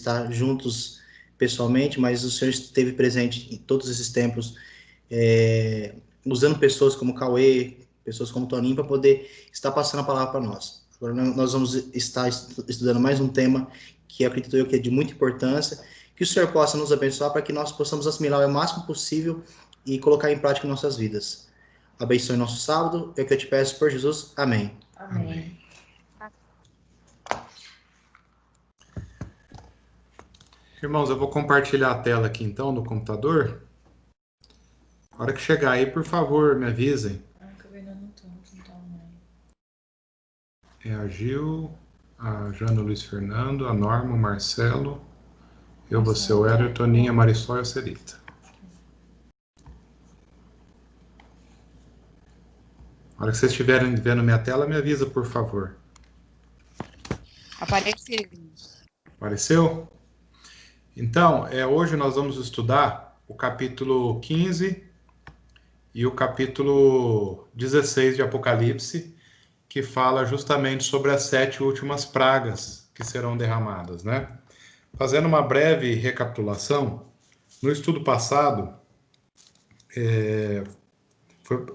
estar juntos pessoalmente, mas o Senhor esteve presente em todos esses tempos, usando pessoas como Cauê, pessoas como Toninho, para poder estar passando a palavra para nós. Agora nós vamos estar estudando mais um tema que eu acredito que é de muita importância, que o Senhor possa nos abençoar para que nós possamos assimilar o máximo possível e colocar em prática em nossas vidas. Abençoe nosso sábado, é o que eu te peço por Jesus. Amém. Amém. Irmãos, eu vou compartilhar a tela aqui então no computador. Na hora que chegar aí, por favor, me avisem. É a Gil, a Jana Luiz Fernando, a Norma, o Marcelo, eu, você, o Éder, Toninha, Marisol e a Celita. Na hora que vocês estiverem vendo minha tela, me avisa, por favor. Apareceu. Apareceu? Então, hoje nós vamos estudar o capítulo 15 e o capítulo 16 de Apocalipse, que fala justamente sobre as 7 últimas pragas que serão derramadas, né? Fazendo uma breve recapitulação, no estudo passado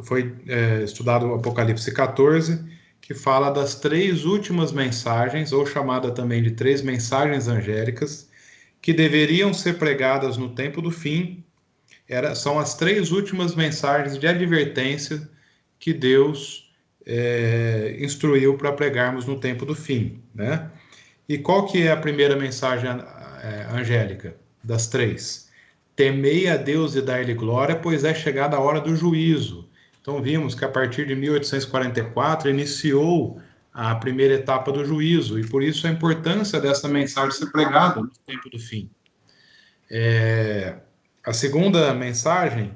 foi estudado o Apocalipse 14, que fala das 3 últimas mensagens, ou chamada também de 3 mensagens angélicas, que deveriam ser pregadas no tempo do fim. São as 3 últimas mensagens de advertência que Deus instruiu para pregarmos no tempo do fim, né? E qual que é a primeira mensagem angélica das 3? Temei a Deus e dai-lhe glória, pois é chegada a hora do juízo. Então vimos que a partir de 1844 iniciou a primeira etapa do juízo, e por isso a importância dessa mensagem ser pregada no tempo do fim. A segunda mensagem,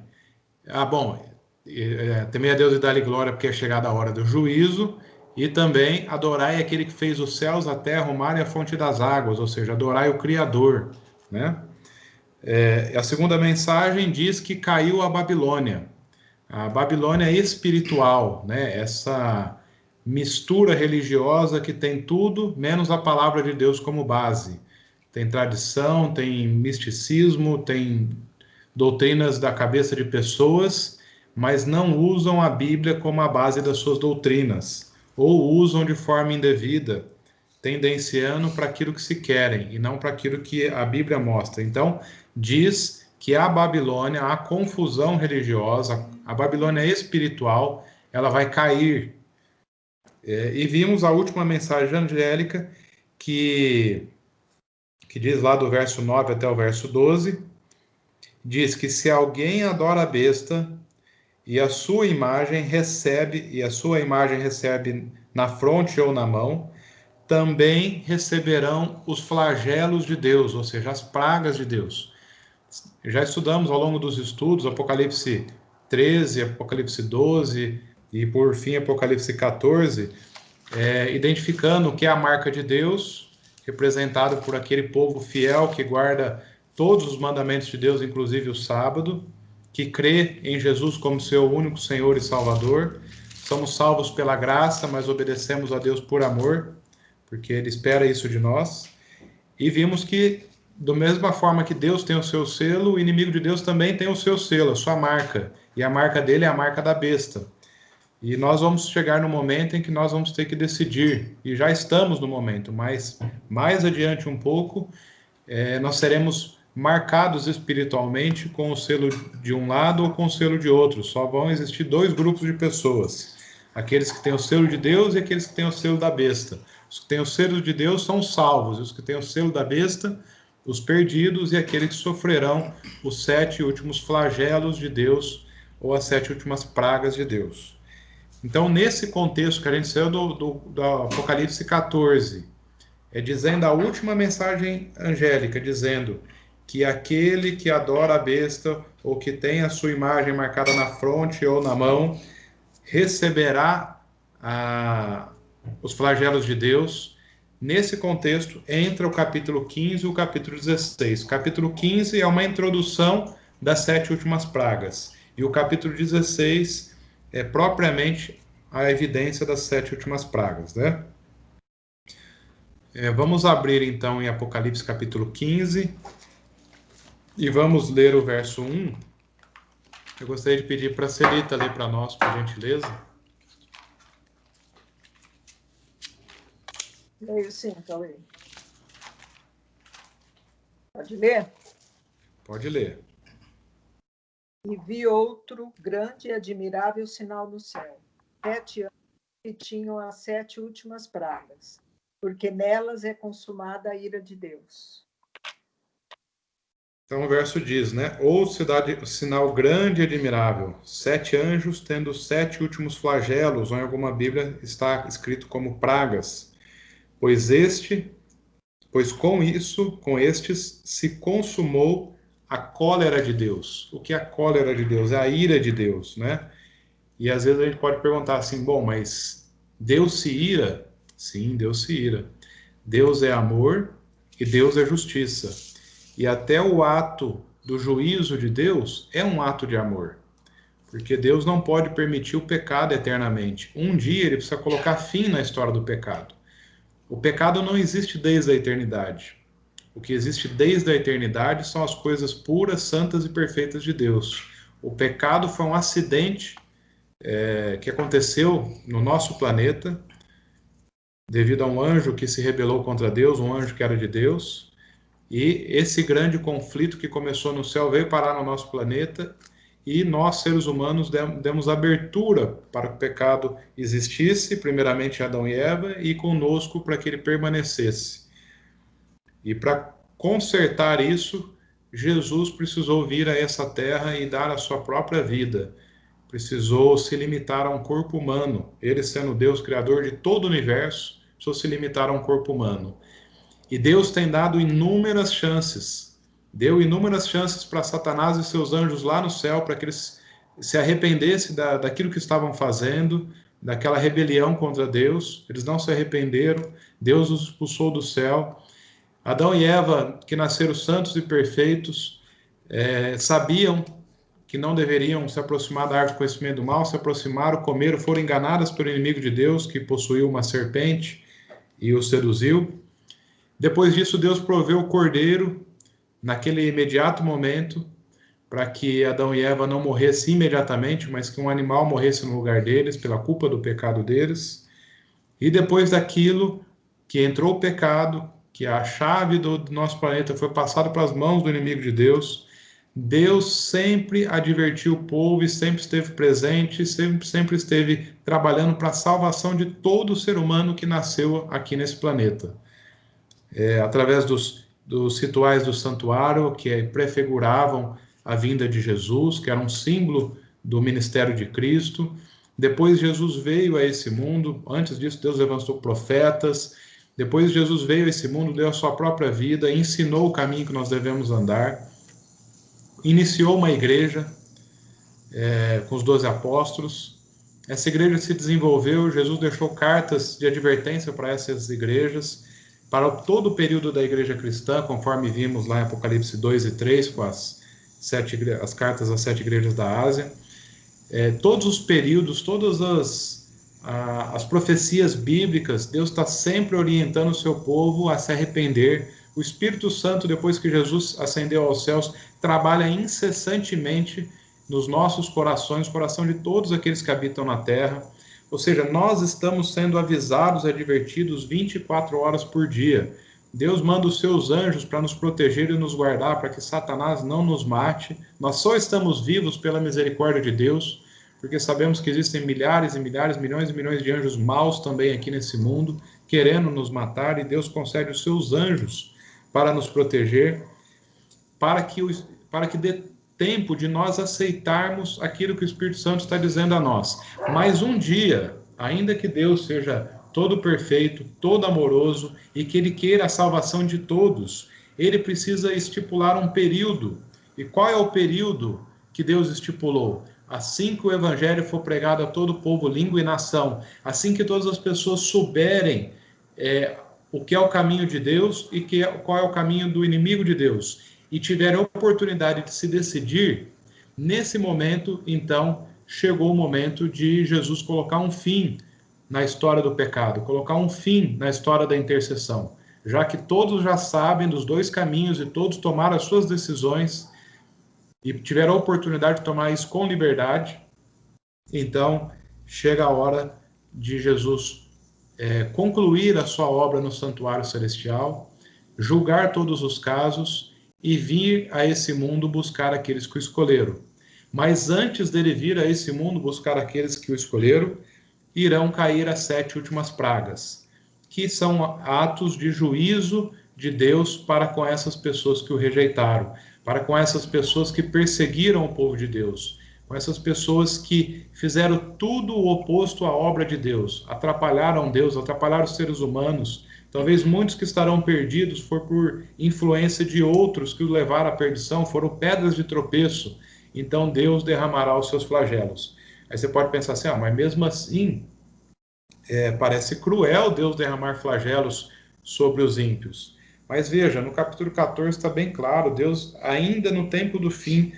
temei a Deus e dai-lhe glória, porque é chegada a hora do juízo, e também adorai aquele que fez os céus, a terra, o mar e a fonte das águas, ou seja, adorai o Criador, né? A segunda mensagem diz que caiu a Babilônia. A Babilônia espiritual, né? Essa mistura religiosa que tem tudo menos a palavra de Deus como base. Tem tradição, tem misticismo, tem doutrinas da cabeça de pessoas, mas não usam a Bíblia como a base das suas doutrinas, ou usam de forma indevida, tendenciando para aquilo que se querem e não para aquilo que a Bíblia mostra. Então, diz que a Babilônia, a confusão religiosa, a Babilônia espiritual, ela vai cair. E vimos a última mensagem angélica, que diz lá do verso 9 até o verso 12, diz que se alguém adora a besta e a sua imagem recebe na fronte ou na mão, também receberão os flagelos de Deus, ou seja, as pragas de Deus. Já estudamos ao longo dos estudos Apocalipse 13, Apocalipse 12 e, por fim, Apocalipse 14, identificando o que é a marca de Deus, representado por aquele povo fiel que guarda todos os mandamentos de Deus, inclusive o sábado, que crê em Jesus como seu único Senhor e Salvador. Somos salvos pela graça, mas obedecemos a Deus por amor, porque Ele espera isso de nós. E vimos que, da mesma forma que Deus tem o seu selo, o inimigo de Deus também tem o seu selo, a sua marca. E a marca dele é a marca da besta. E nós vamos chegar no momento em que nós vamos ter que decidir, e já estamos no momento, mas mais adiante um pouco, nós seremos marcados espiritualmente com o selo de um lado ou com o selo de outro. Só vão existir 2 grupos de pessoas: aqueles que têm o selo de Deus e aqueles que têm o selo da besta. Os que têm o selo de Deus são salvos, e os que têm o selo da besta, os perdidos, e aqueles que sofrerão os 7 últimos flagelos de Deus, ou as 7 últimas pragas de Deus. Então, nesse contexto que a gente saiu do Apocalipse 14, dizendo a última mensagem angélica, dizendo que aquele que adora a besta, ou que tem a sua imagem marcada na fronte ou na mão, receberá os flagelos de Deus. Nesse contexto, entra o capítulo 15 e o capítulo 16. O capítulo 15 é uma introdução das 7 últimas pragas, e o capítulo 16 é propriamente a evidência das 7 últimas pragas, né? Vamos abrir então em Apocalipse capítulo 15 e vamos ler o verso 1. Eu gostaria de pedir para a Celita ler para nós, por gentileza. Leio sim, Cauê. Pode ler? Pode ler. E vi outro grande e admirável sinal no céu. 7 anos que tinham as 7 últimas pragas, porque nelas é consumada a ira de Deus. Então o verso diz, né? Ou sinal grande e admirável, 7 anjos tendo os 7 últimos flagelos, ou em alguma Bíblia está escrito como pragas. Pois com estes se consumou a cólera de Deus. O que é a cólera de Deus? É a ira de Deus, né? E às vezes a gente pode perguntar assim, bom, mas Deus se ira? Sim, Deus se ira. Deus é amor e Deus é justiça. E até o ato do juízo de Deus é um ato de amor. Porque Deus não pode permitir o pecado eternamente. Um dia ele precisa colocar fim na história do pecado. O pecado não existe desde a eternidade. O que existe desde a eternidade são as coisas puras, santas e perfeitas de Deus. O pecado foi um acidente que aconteceu no nosso planeta devido a um anjo que se rebelou contra Deus, um anjo que era de Deus. E esse grande conflito que começou no céu veio parar no nosso planeta e nós, seres humanos, demos abertura para que o pecado existisse, primeiramente em Adão e Eva, e conosco para que ele permanecesse. E para consertar isso, Jesus precisou vir a essa terra e dar a sua própria vida. Precisou se limitar a um corpo humano. Ele, sendo Deus, criador de todo o universo, precisou se limitar a um corpo humano. E Deus tem dado inúmeras chances. Deu inúmeras chances para Satanás e seus anjos lá no céu, para que eles se arrependessem daquilo que estavam fazendo, daquela rebelião contra Deus. Eles não se arrependeram. Deus os expulsou do céu. Adão e Eva, que nasceram santos e perfeitos, sabiam que não deveriam se aproximar da árvore do conhecimento do mal, se aproximaram, comeram, foram enganadas pelo inimigo de Deus, que possuiu uma serpente e os seduziu. Depois disso, Deus proveu o cordeiro naquele imediato momento, para que Adão e Eva não morressem imediatamente, mas que um animal morresse no lugar deles, pela culpa do pecado deles. E depois daquilo, que entrou o pecado, que a chave do nosso planeta foi passada para as mãos do inimigo de Deus, Deus sempre advertiu o povo e sempre esteve presente, sempre esteve trabalhando para a salvação de todo ser humano que nasceu aqui nesse planeta. Através dos rituais do santuário, que prefiguravam a vinda de Jesus, que era um símbolo do ministério de Cristo. Depois Jesus veio a esse mundo, antes disso Deus levantou profetas. Depois Jesus veio a esse mundo, deu a sua própria vida, ensinou o caminho que nós devemos andar. Iniciou uma igreja com os 12 apóstolos. Essa igreja se desenvolveu, Jesus deixou cartas de advertência para essas igrejas, para todo o período da igreja cristã, conforme vimos lá em Apocalipse 2 e 3, com as cartas às 7 igrejas da Ásia. Todos os períodos, todas as profecias bíblicas, Deus está sempre orientando o seu povo a se arrepender. O Espírito Santo, depois que Jesus ascendeu aos céus, trabalha incessantemente nos nossos corações, coração de todos aqueles que habitam na terra. Ou seja, nós estamos sendo avisados e advertidos 24 horas por dia. Deus manda os seus anjos para nos proteger e nos guardar, para que Satanás não nos mate. Nós só estamos vivos pela misericórdia de Deus, porque sabemos que existem milhares e milhares, milhões e milhões de anjos maus também aqui nesse mundo, querendo nos matar, e Deus concede os seus anjos para nos proteger, para que dê tempo de nós aceitarmos aquilo que o Espírito Santo está dizendo a nós. Mas um dia, ainda que Deus seja todo perfeito, todo amoroso, e que Ele queira a salvação de todos, Ele precisa estipular um período. E qual é o período que Deus estipulou? Assim que o Evangelho for pregado a todo povo, língua e nação, assim que todas as pessoas souberem o que é o caminho de Deus e qual é o caminho do inimigo de Deus, e tiverem a oportunidade de se decidir, nesse momento, então, chegou o momento de Jesus colocar um fim na história do pecado, colocar um fim na história da intercessão. já que todos já sabem dos dois caminhos e todos tomaram as suas decisões e tiveram a oportunidade de tomar isso com liberdade, então chega a hora de Jesus concluir a sua obra no santuário celestial, julgar todos os casos e vir a esse mundo buscar aqueles que o escolheram. Mas antes dele vir a esse mundo buscar aqueles que o escolheram, irão cair as 7 últimas pragas, que são atos de juízo de Deus para com essas pessoas que o rejeitaram, para com essas pessoas que perseguiram o povo de Deus, com essas pessoas que fizeram tudo o oposto à obra de Deus, atrapalharam Deus, atrapalharam os seres humanos. Talvez muitos que estarão perdidos foram por influência de outros que os levaram à perdição, foram pedras de tropeço. Então Deus derramará os seus flagelos. Aí você pode pensar assim, mas mesmo assim, parece cruel Deus derramar flagelos sobre os ímpios. Mas veja, no capítulo 14 está bem claro, Deus ainda no tempo do fim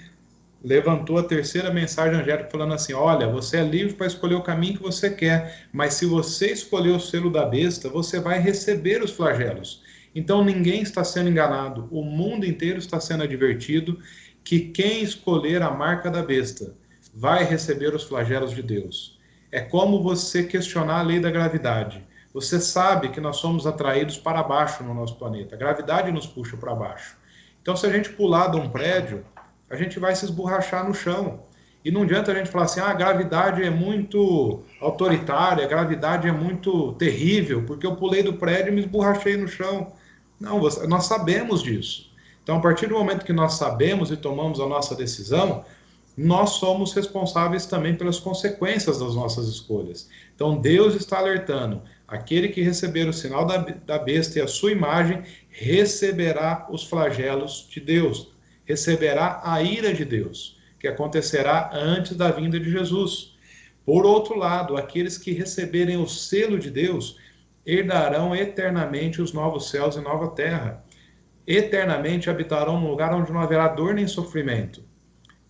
levantou a terceira mensagem angélica falando assim, olha, você é livre para escolher o caminho que você quer, mas se você escolher o selo da besta, você vai receber os flagelos. Então ninguém está sendo enganado, o mundo inteiro está sendo advertido que quem escolher a marca da besta vai receber os flagelos de Deus. É como você questionar a lei da gravidade. Você sabe que nós somos atraídos para baixo no nosso planeta, a gravidade nos puxa para baixo. Então se a gente pular de um prédio, a gente vai se esborrachar no chão. E não adianta a gente falar assim, a gravidade é muito autoritária, a gravidade é muito terrível, porque eu pulei do prédio e me esborrachei no chão. Não, nós sabemos disso. Então, a partir do momento que nós sabemos e tomamos a nossa decisão, nós somos responsáveis também pelas consequências das nossas escolhas. Então, Deus está alertando, aquele que receber o sinal da besta e a sua imagem, receberá os flagelos de Deus, receberá a ira de Deus, que acontecerá antes da vinda de Jesus. Por outro lado, aqueles que receberem o selo de Deus, herdarão eternamente os novos céus e nova terra. Eternamente habitarão num lugar onde não haverá dor nem sofrimento.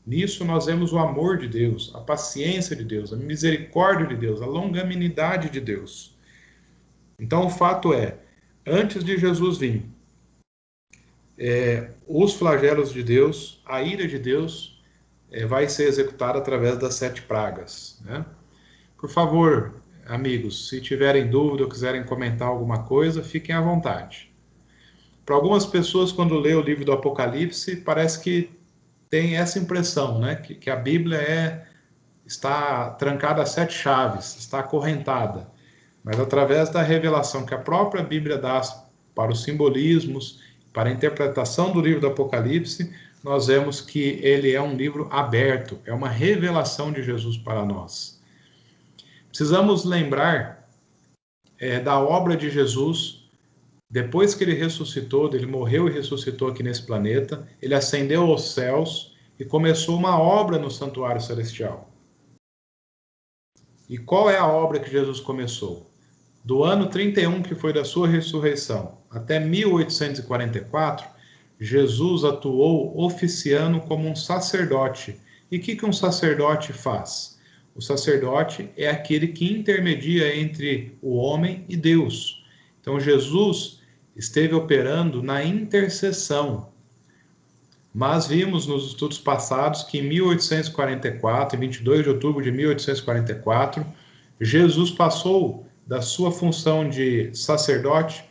Nisso nós vemos o amor de Deus, a paciência de Deus, a misericórdia de Deus, a longanimidade de Deus. Então o fato é, antes de Jesus vir, os flagelos de Deus, a ira de Deus, vai ser executada através das 7 pragas, né? Por favor, amigos, se tiverem dúvida ou quiserem comentar alguma coisa, fiquem à vontade. Para algumas pessoas, quando lê o livro do Apocalipse, parece que tem essa impressão, né? Que a Bíblia está trancada a 7 chaves, está acorrentada. Mas através da revelação que a própria Bíblia dá para os simbolismos, para a interpretação do livro do Apocalipse, nós vemos que ele é um livro aberto, é uma revelação de Jesus para nós. Precisamos lembrar da obra de Jesus. Depois que ele ressuscitou, ele morreu e ressuscitou aqui nesse planeta, ele ascendeu aos céus e começou uma obra no santuário celestial. E qual é a obra que Jesus começou? Do ano 31, que foi da sua ressurreição, até 1844, Jesus atuou oficiando como um sacerdote. E o que um sacerdote faz? O sacerdote é aquele que intermedia entre o homem e Deus. Então Jesus esteve operando na intercessão. Mas vimos nos estudos passados que em 1844, em 22 de outubro de 1844, Jesus passou da sua função de sacerdote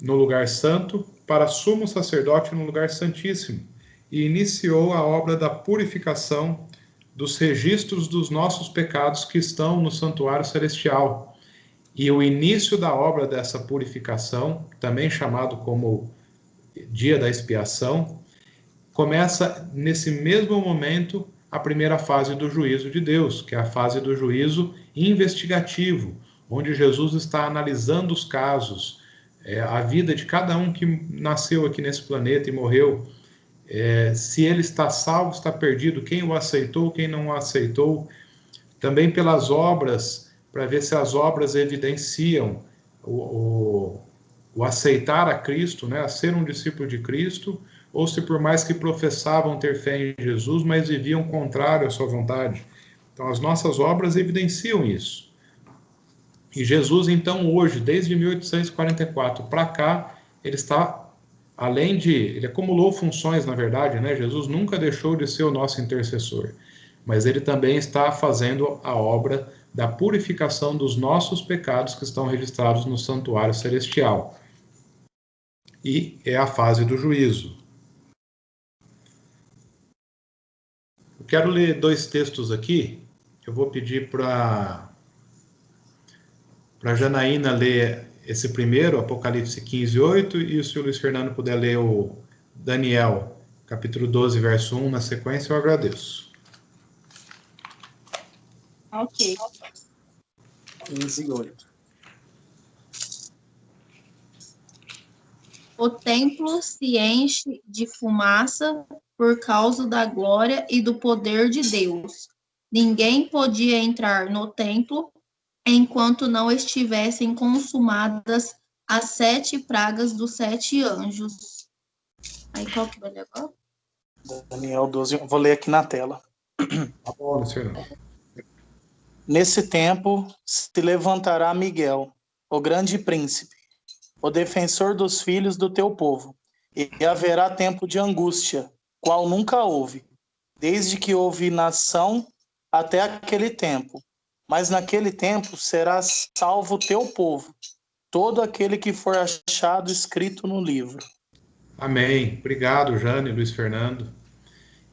no lugar santo para sumo sacerdote no lugar santíssimo e iniciou a obra da purificação dos registros dos nossos pecados que estão no santuário celestial. E o início da obra dessa purificação, também chamado como dia da expiação, começa nesse mesmo momento a primeira fase do juízo de Deus, que é a fase do juízo investigativo, onde Jesus está analisando os casos, a vida de cada um que nasceu aqui nesse planeta e morreu, se ele está salvo, está perdido, quem o aceitou, quem não o aceitou, também pelas obras, para ver se as obras evidenciam o aceitar a Cristo, né, a ser um discípulo de Cristo, ou se por mais que professavam ter fé em Jesus, mas viviam contrário à sua vontade. Então as nossas obras evidenciam isso. E Jesus, então, hoje, desde 1844 para cá, ele está, além de, ele acumulou funções, na verdade, né? Jesus nunca deixou de ser o nosso intercessor, mas ele também está fazendo a obra da purificação dos nossos pecados que estão registrados no santuário celestial. E é a fase do juízo. Eu quero ler 2 textos aqui. Eu vou pedir para Janaína ler esse primeiro, Apocalipse 15:8, e se o Luiz Fernando puder ler o Daniel, capítulo 12, verso 1, na sequência, eu agradeço. Ok. 15:8. O templo se enche de fumaça por causa da glória e do poder de Deus. Ninguém podia entrar no templo enquanto não estivessem consumadas as 7 pragas dos 7 anjos. Aí qual que vai ler agora? Daniel 12, vou ler aqui na tela. Tá bom, Luiz Fernando. Nesse tempo se levantará Miguel, o grande príncipe, o defensor dos filhos do teu povo, e haverá tempo de angústia, qual nunca houve, desde que houve nação até aquele tempo. Mas naquele tempo será salvo o teu povo, todo aquele que for achado escrito no livro. Amém. Obrigado, Jane e Luiz Fernando.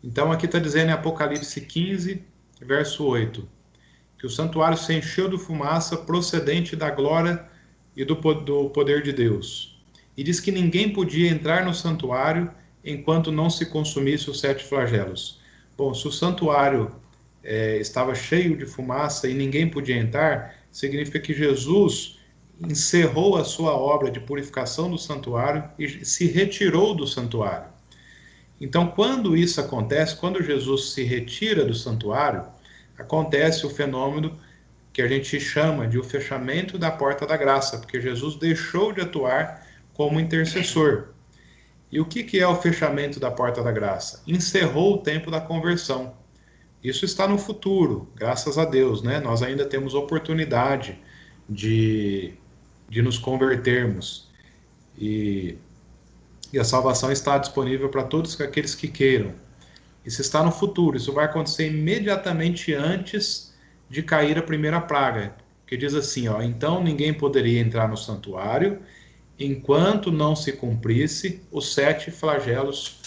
Então, aqui está dizendo em Apocalipse 15, verso 8, que o santuário se encheu de fumaça procedente da glória e do poder de Deus. E diz que ninguém podia entrar no santuário enquanto não se consumisse os 7 flagelos. Bom, se o santuário estava cheio de fumaça e ninguém podia entrar, significa que Jesus encerrou a sua obra de purificação do santuário e se retirou do santuário. Então, quando isso acontece, quando Jesus se retira do santuário, acontece o fenômeno que a gente chama de o fechamento da porta da graça, porque Jesus deixou de atuar como intercessor. E o que é o fechamento da porta da graça? Encerrou o tempo da conversão. Isso está no futuro, graças a Deus, né? Nós ainda temos oportunidade de nos convertermos. E a salvação está disponível para todos aqueles que queiram. Isso está no futuro, isso vai acontecer imediatamente antes de cair a primeira praga, que diz assim, ó, então ninguém poderia entrar no santuário enquanto não se cumprisse os 7 flagelos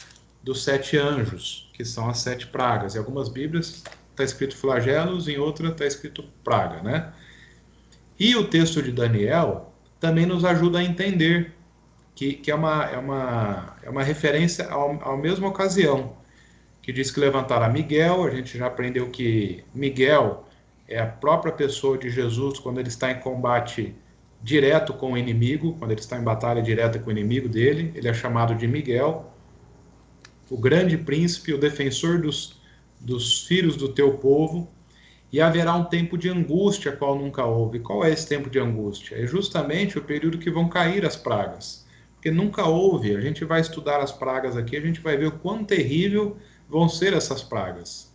dos 7 anjos, que são as 7 pragas. Em algumas Bíblias está escrito flagelos, em outras está escrito praga, né? E o texto de Daniel também nos ajuda a entender que é uma referência à mesma ocasião, que diz que levantará Miguel. A gente já aprendeu que Miguel é a própria pessoa de Jesus quando ele está em combate direto com o inimigo, quando ele está em batalha direta com o inimigo dele. Ele é chamado de Miguel, o grande príncipe, o defensor dos filhos do teu povo. E haverá um tempo de angústia, qual nunca houve. Qual é esse tempo de angústia? É justamente o período que vão cair as pragas. Porque nunca houve. A gente vai estudar as pragas aqui, a gente vai ver o quão terrível vão ser essas pragas.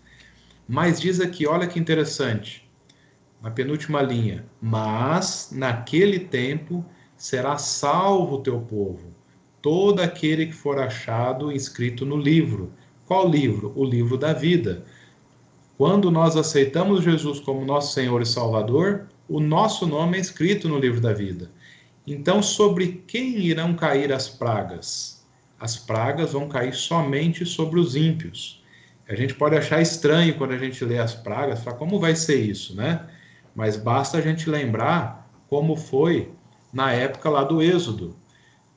Mas diz aqui, olha que interessante, na penúltima linha, mas naquele tempo será salvo o teu povo, todo aquele que for achado inscrito no livro. Qual livro? O livro da vida. Quando nós aceitamos Jesus como nosso Senhor e Salvador, o nosso nome é escrito no livro da vida. Então, sobre quem irão cair as pragas? As pragas vão cair somente sobre os ímpios. A gente pode achar estranho quando a gente lê as pragas, falar como vai ser isso, né? Mas basta a gente lembrar como foi na época lá do Êxodo,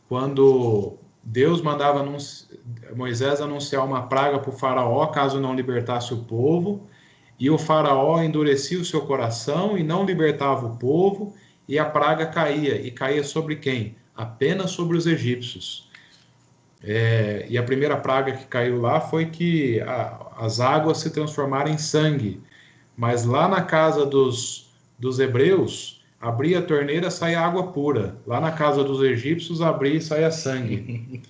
quando Deus mandava Moisés anunciar uma praga para o faraó, caso não libertasse o povo, e o faraó endurecia o seu coração e não libertava o povo, e a praga caía. E caía sobre quem? Apenas sobre os egípcios. E a primeira praga que caiu lá foi que as águas se transformaram em sangue. Mas lá na casa dos hebreus, abria a torneira, saía água pura. Lá na casa dos egípcios, abria e saía sangue.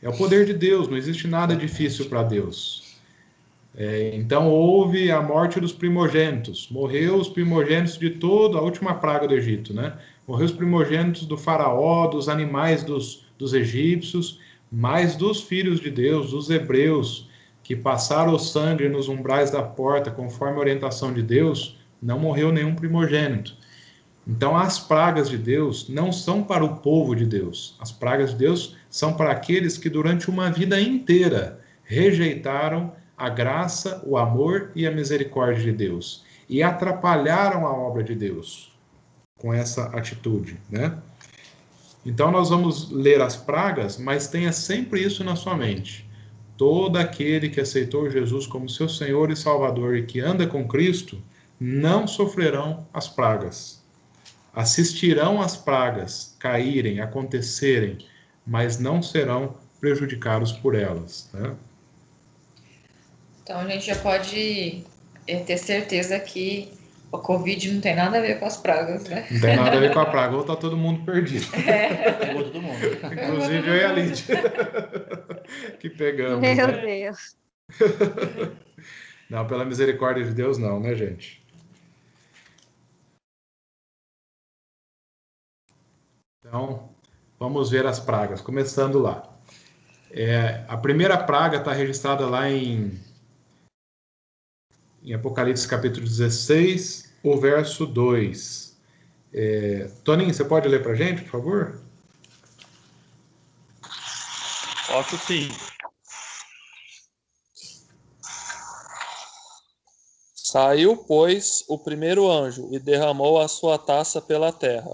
É o poder de Deus, não existe nada difícil para Deus. Então houve a morte dos primogênitos. Morreu os primogênitos de toda a última praga do Egito, né? Morreu os primogênitos do faraó, dos animais, dos dos egípcios, mas dos filhos de Deus, dos hebreus, que passaram o sangue nos umbrais da porta, conforme a orientação de Deus, não morreu nenhum primogênito. Então, as pragas de Deus não são para o povo de Deus. As pragas de Deus são para aqueles que durante uma vida inteira rejeitaram a graça, o amor e a misericórdia de Deus e atrapalharam a obra de Deus com essa atitude, né? Então, nós vamos ler as pragas, mas tenha sempre isso na sua mente. Todo aquele que aceitou Jesus como seu Senhor e Salvador e que anda com Cristo, não sofrerão as pragas. Assistirão as pragas caírem, acontecerem, mas não serão prejudicados por elas, né? Então, a gente já pode ter certeza que o Covid não tem nada a ver com as pragas, né? Não tem nada a ver com a praga, ou tá todo mundo perdido. Pegou todo mundo. Inclusive eu e a Lídia. Que pegamos. Meu né? Deus. Não, pela misericórdia de Deus, não, né, gente? Então, vamos ver as pragas, começando lá. A primeira praga está registrada lá em Apocalipse capítulo 16, o verso 2. Toninho, você pode ler para a gente, por favor? Posso sim. Saiu, pois, o primeiro anjo e derramou a sua taça pela terra.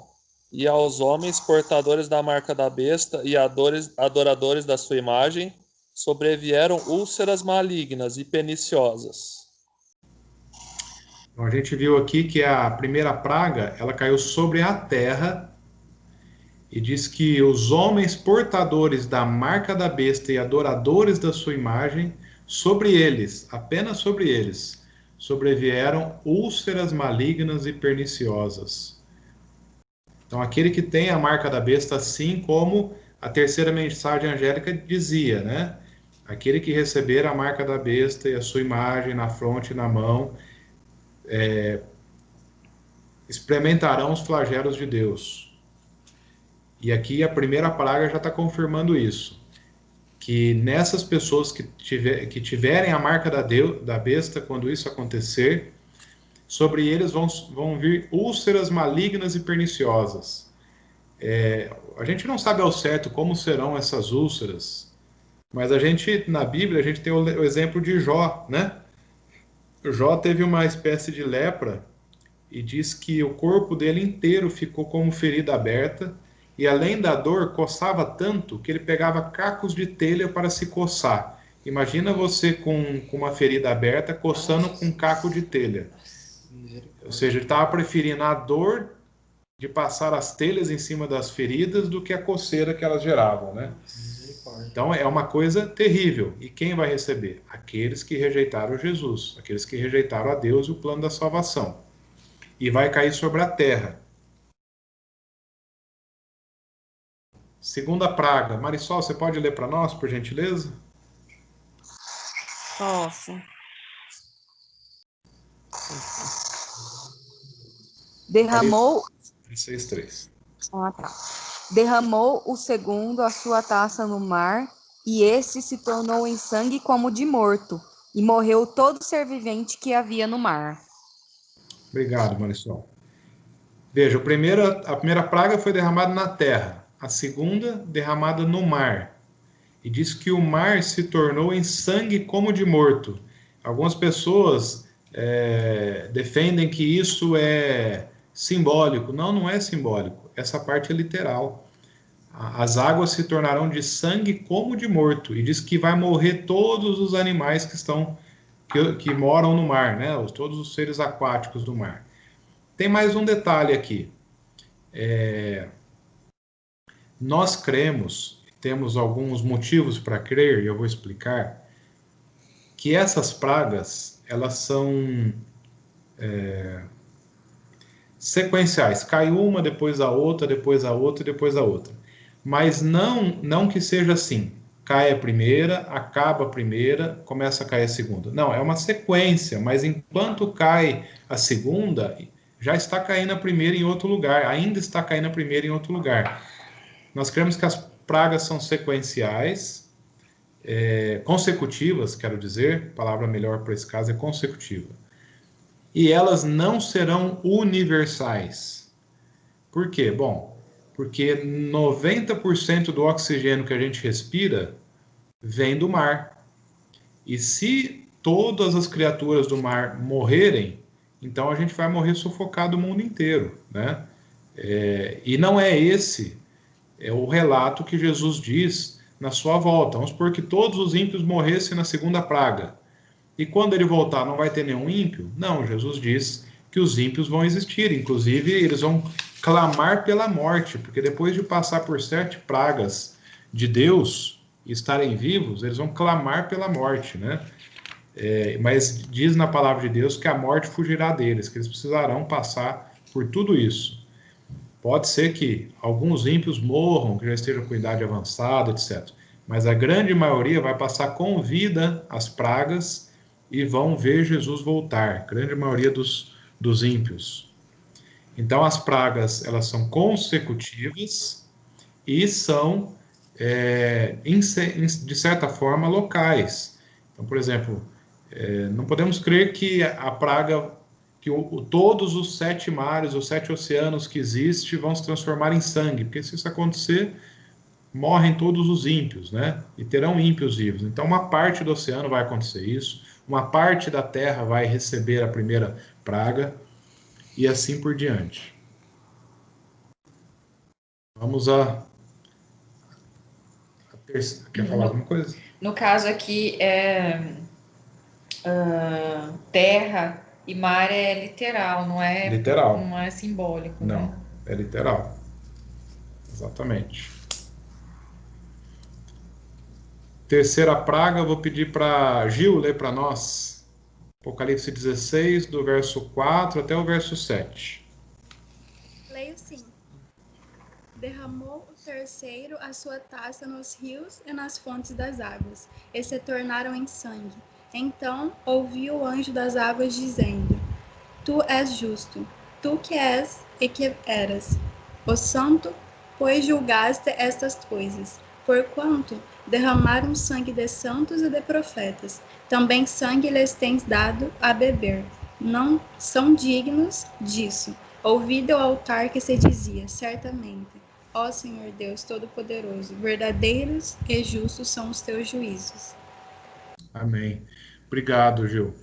E aos homens portadores da marca da besta e adoradores da sua imagem sobrevieram úlceras malignas e perniciosas. Então, a gente viu aqui que a primeira praga, ela caiu sobre a terra e diz que os homens portadores da marca da besta e adoradores da sua imagem, sobre eles, apenas sobre eles, sobrevieram úlceras malignas e perniciosas. Então, aquele que tem a marca da besta, assim como a terceira mensagem angélica dizia, né? Aquele que receber a marca da besta e a sua imagem na fronte e na mão, experimentarão os flagelos de Deus. E aqui a primeira praga já está confirmando isso. Que nessas pessoas que tiverem a marca da besta, quando isso acontecer, sobre eles vão vir úlceras malignas e perniciosas. A gente não sabe ao certo como serão essas úlceras, mas na Bíblia, a gente tem o exemplo de Jó, né? Jó teve uma espécie de lepra e diz que o corpo dele inteiro ficou como ferida aberta e, além da dor, coçava tanto que ele pegava cacos de telha para se coçar. Imagina você com uma ferida aberta coçando com caco de telha. Ou seja, ele estava preferindo a dor de passar as telhas em cima das feridas do que a coceira que elas geravam, né? Então é uma coisa terrível. E quem vai receber? Aqueles que rejeitaram Jesus, aqueles que rejeitaram a Deus e o plano da salvação. E vai cair sobre a terra. Segunda praga. Marisol, você pode ler para nós, por gentileza? Posso. Derramou. 6:3. Ah, tá. Derramou o segundo a sua taça no mar, e esse se tornou em sangue como de morto, e morreu todo ser vivente que havia no mar. Obrigado, Marisol. Veja, a primeira praga foi derramada na terra, a segunda derramada no mar. E diz que o mar se tornou em sangue como de morto. Algumas pessoas defendem que isso é simbólico. Não, não é simbólico. Essa parte é literal. As águas se tornarão de sangue como de morto. E diz que vai morrer todos os animais que moram no mar, né? Todos os seres aquáticos do mar. Tem mais um detalhe aqui. Nós cremos, temos alguns motivos para crer, e eu vou explicar, que essas pragas, elas são sequenciais. Cai uma, depois a outra, depois a outra, depois a outra. Mas não que seja assim. Cai a primeira, acaba a primeira, começa a cair a segunda. Não, é uma sequência, mas enquanto cai a segunda, já está caindo a primeira em outro lugar, ainda está caindo a primeira em outro lugar. Nós cremos que as pragas são sequenciais, consecutivas, quero dizer, a palavra melhor para esse caso é consecutiva. E elas não serão universais. Por quê? Bom, porque 90% do oxigênio que a gente respira vem do mar. E se todas as criaturas do mar morrerem, então a gente vai morrer sufocado o mundo inteiro, né? E não é esse o relato que Jesus diz na sua volta. Vamos supor que todos os ímpios morressem na segunda praga. E quando ele voltar, não vai ter nenhum ímpio? Não, Jesus diz que os ímpios vão existir. Inclusive, eles vão clamar pela morte, porque depois de passar por 7 pragas de Deus e estarem vivos, eles vão clamar pela morte, né? Mas diz na palavra de Deus que a morte fugirá deles, que eles precisarão passar por tudo isso. Pode ser que alguns ímpios morram, que já estejam com idade avançada, etc. Mas a grande maioria vai passar com vida as pragas e vão ver Jesus voltar. A grande maioria dos ímpios. Então, as pragas, elas são consecutivas e são, de certa forma, locais. Então, por exemplo, não podemos crer que a praga, que todos os 7 mares, os 7 oceanos que existem vão se transformar em sangue, porque se isso acontecer, morrem todos os ímpios, né? E terão ímpios vivos. Então, uma parte do oceano vai acontecer isso, uma parte da terra vai receber a primeira praga, e assim por diante. Vamos a terceira. Quer falar alguma coisa? No caso aqui, terra e mar é literal, não é literal. Não é simbólico. Não, né? É literal. Exatamente. Terceira praga, eu vou pedir para Gil ler para nós. Apocalipse 16, do verso 4 até o verso 7. Leio sim. Derramou o terceiro a sua taça nos rios e nas fontes das águas, e se tornaram em sangue. Então ouvi o anjo das águas dizendo: Tu és justo, tu que és e que eras, o santo, pois julgaste estas coisas. Porquanto derramaram sangue de santos e de profetas, também sangue lhes tens dado a beber. Não são dignos disso. Ouvi do altar que se dizia, certamente, ó Senhor Deus Todo-Poderoso, verdadeiros e justos são os teus juízos. Amém. Obrigado, Gil.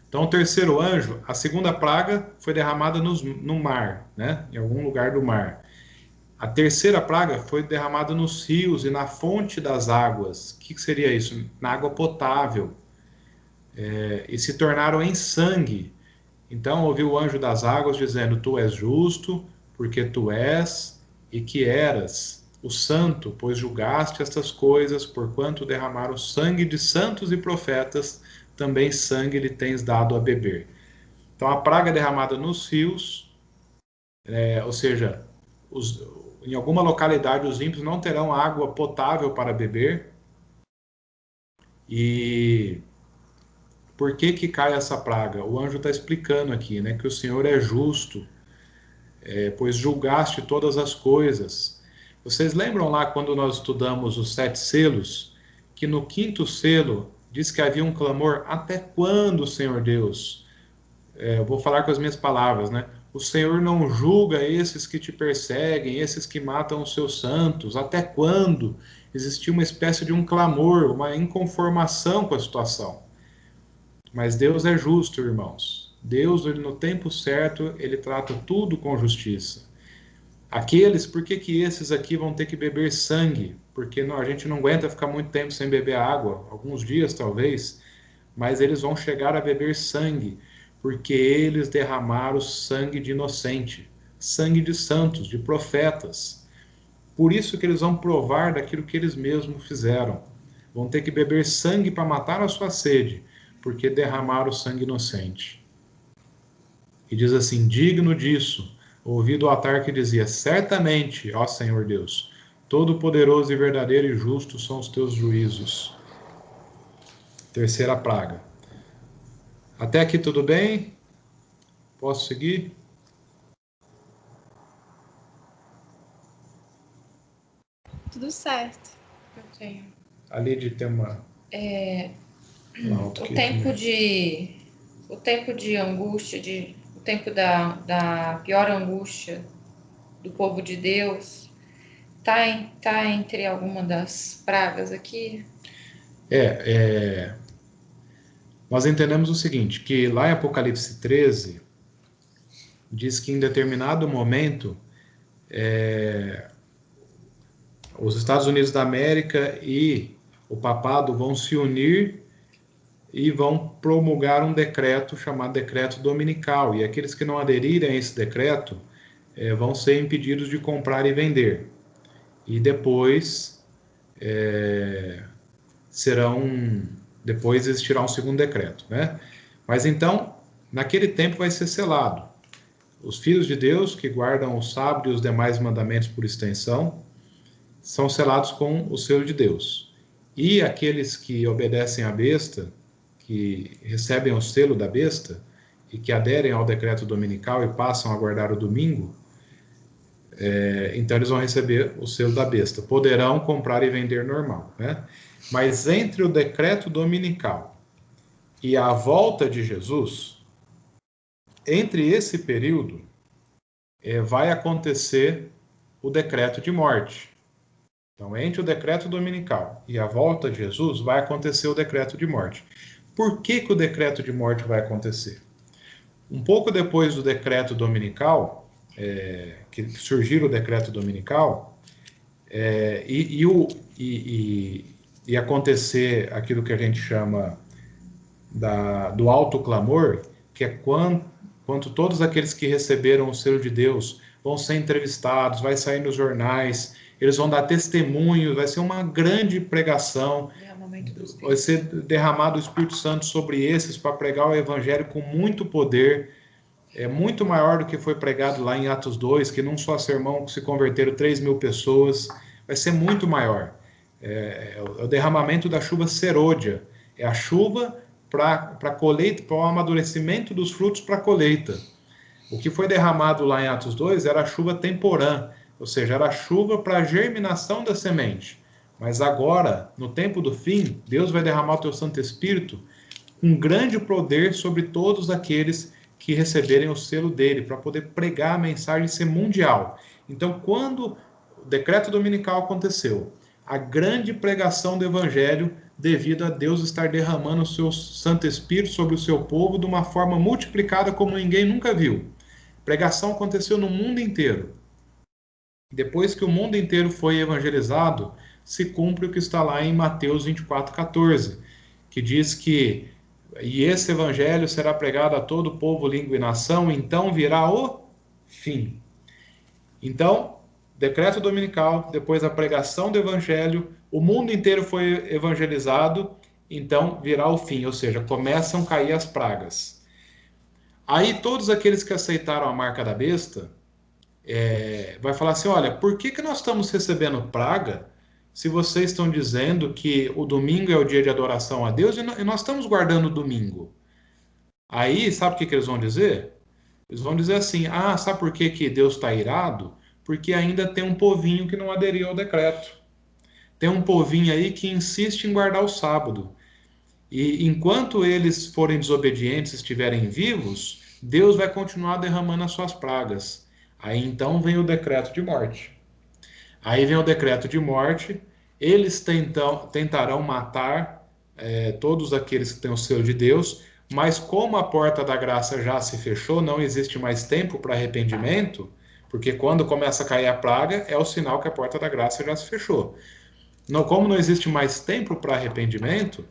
Então, o terceiro anjo, a segunda praga foi derramada no mar, né? Em algum lugar do mar. A terceira praga foi derramada nos rios e na fonte das águas. O que seria isso? Na água potável. E se tornaram em sangue. Então, ouviu o anjo das águas dizendo: Tu és justo, porque tu és e que eras o santo, pois julgaste estas coisas, porquanto derramaram sangue de santos e profetas, também sangue lhe tens dado a beber. Então, a praga derramada nos rios, ou seja, em alguma localidade os ímpios não terão água potável para beber. E por que cai essa praga? O anjo está explicando aqui, né, que o Senhor é justo, pois julgaste todas as coisas. Vocês lembram lá quando nós estudamos os 7 selos, que no 5º selo diz que havia um clamor: até quando, Senhor Deus? Eu vou falar com as minhas palavras, né? O Senhor não julga esses que te perseguem, esses que matam os seus santos. Até quando? Existia uma espécie de um clamor, uma inconformação com a situação. Mas Deus é justo, irmãos. Deus, no tempo certo, ele trata tudo com justiça. Por que esses aqui vão ter que beber sangue? Porque a gente não aguenta ficar muito tempo sem beber água, alguns dias talvez, mas eles vão chegar a beber sangue, porque eles derramaram sangue de inocente, sangue de santos, de profetas. Por isso que eles vão provar daquilo que eles mesmos fizeram. Vão ter que beber sangue para matar a sua sede, porque derramaram sangue inocente. E diz assim: digno disso, ouvi do altar que dizia: certamente, ó Senhor Deus, todo-poderoso e verdadeiro e justo são os teus juízos. Terceira praga. Até aqui tudo bem? Posso seguir? Tudo certo. Eu tenho. Ali de ter uma... O tempo de angústia, o tempo da pior angústia do povo de Deus, tá entre alguma das pragas aqui? Nós entendemos o seguinte, que lá em Apocalipse 13, diz que em determinado momento, os Estados Unidos da América e o papado vão se unir e vão promulgar um decreto chamado decreto dominical, e aqueles que não aderirem a esse decreto vão ser impedidos de comprar e vender. E depois depois existirá um segundo decreto, né? Mas então, naquele tempo vai ser selado. Os filhos de Deus que guardam o sábado e os demais mandamentos por extensão são selados com o selo de Deus. E aqueles que obedecem à besta, que recebem o selo da besta e que aderem ao decreto dominical e passam a guardar o domingo, então eles vão receber o selo da besta. Poderão comprar e vender normal, né? Mas entre o decreto dominical e a volta de Jesus, entre esse período, vai acontecer o decreto de morte. Então, entre o decreto dominical e a volta de Jesus, vai acontecer o decreto de morte. Por que o decreto de morte vai acontecer? Um pouco depois do decreto dominical, que surgir o decreto dominical, e acontecer aquilo que a gente chama do alto clamor, que é quando todos aqueles que receberam o selo de Deus vão ser entrevistados, vai sair nos jornais, eles vão dar testemunho, vai ser uma grande pregação, vai ser derramado o Espírito Santo sobre esses para pregar o evangelho com muito poder, muito maior do que foi pregado lá em Atos 2, que num só sermão se converteram 3.000 pessoas, vai ser muito maior. É o derramamento da chuva serôdia, é a chuva para colheita, para o amadurecimento dos frutos para a colheita. O que foi derramado lá em Atos 2 era a chuva temporã, ou seja, era a chuva para a germinação da semente. Mas agora, no tempo do fim, Deus vai derramar o teu Santo Espírito com grande poder sobre todos aqueles que receberem o selo dele, para poder pregar a mensagem ser mundial. Então, quando o decreto dominical aconteceu, a grande pregação do evangelho, devido a Deus estar derramando o seu Santo Espírito sobre o seu povo de uma forma multiplicada como ninguém nunca viu. A pregação aconteceu no mundo inteiro. Depois que o mundo inteiro foi evangelizado, se cumpre o que está lá em Mateus 24:14, que diz que e esse evangelho será pregado a todo povo, língua e nação, então virá o fim. Então, decreto dominical, depois a pregação do evangelho, o mundo inteiro foi evangelizado, então virá o fim, ou seja, começam a cair as pragas. Aí todos aqueles que aceitaram a marca da besta, vai falar assim, olha, por que nós estamos recebendo praga se vocês estão dizendo que o domingo é o dia de adoração a Deus e nós estamos guardando o domingo? Aí, sabe o que eles vão dizer? Eles vão dizer assim, sabe por que Deus está irado? Porque ainda tem um povinho que não aderiu ao decreto. Tem um povinho aí que insiste em guardar o sábado. E enquanto eles forem desobedientes, estiverem vivos, Deus vai continuar derramando as suas pragas. Aí então vem o decreto de morte. Aí vem o decreto de morte, eles tentarão matar todos aqueles que têm o selo de Deus, mas como a porta da graça já se fechou, não existe mais tempo para arrependimento, porque quando começa a cair a praga, é o sinal que a porta da graça já se fechou. Como não existe mais tempo para arrependimento,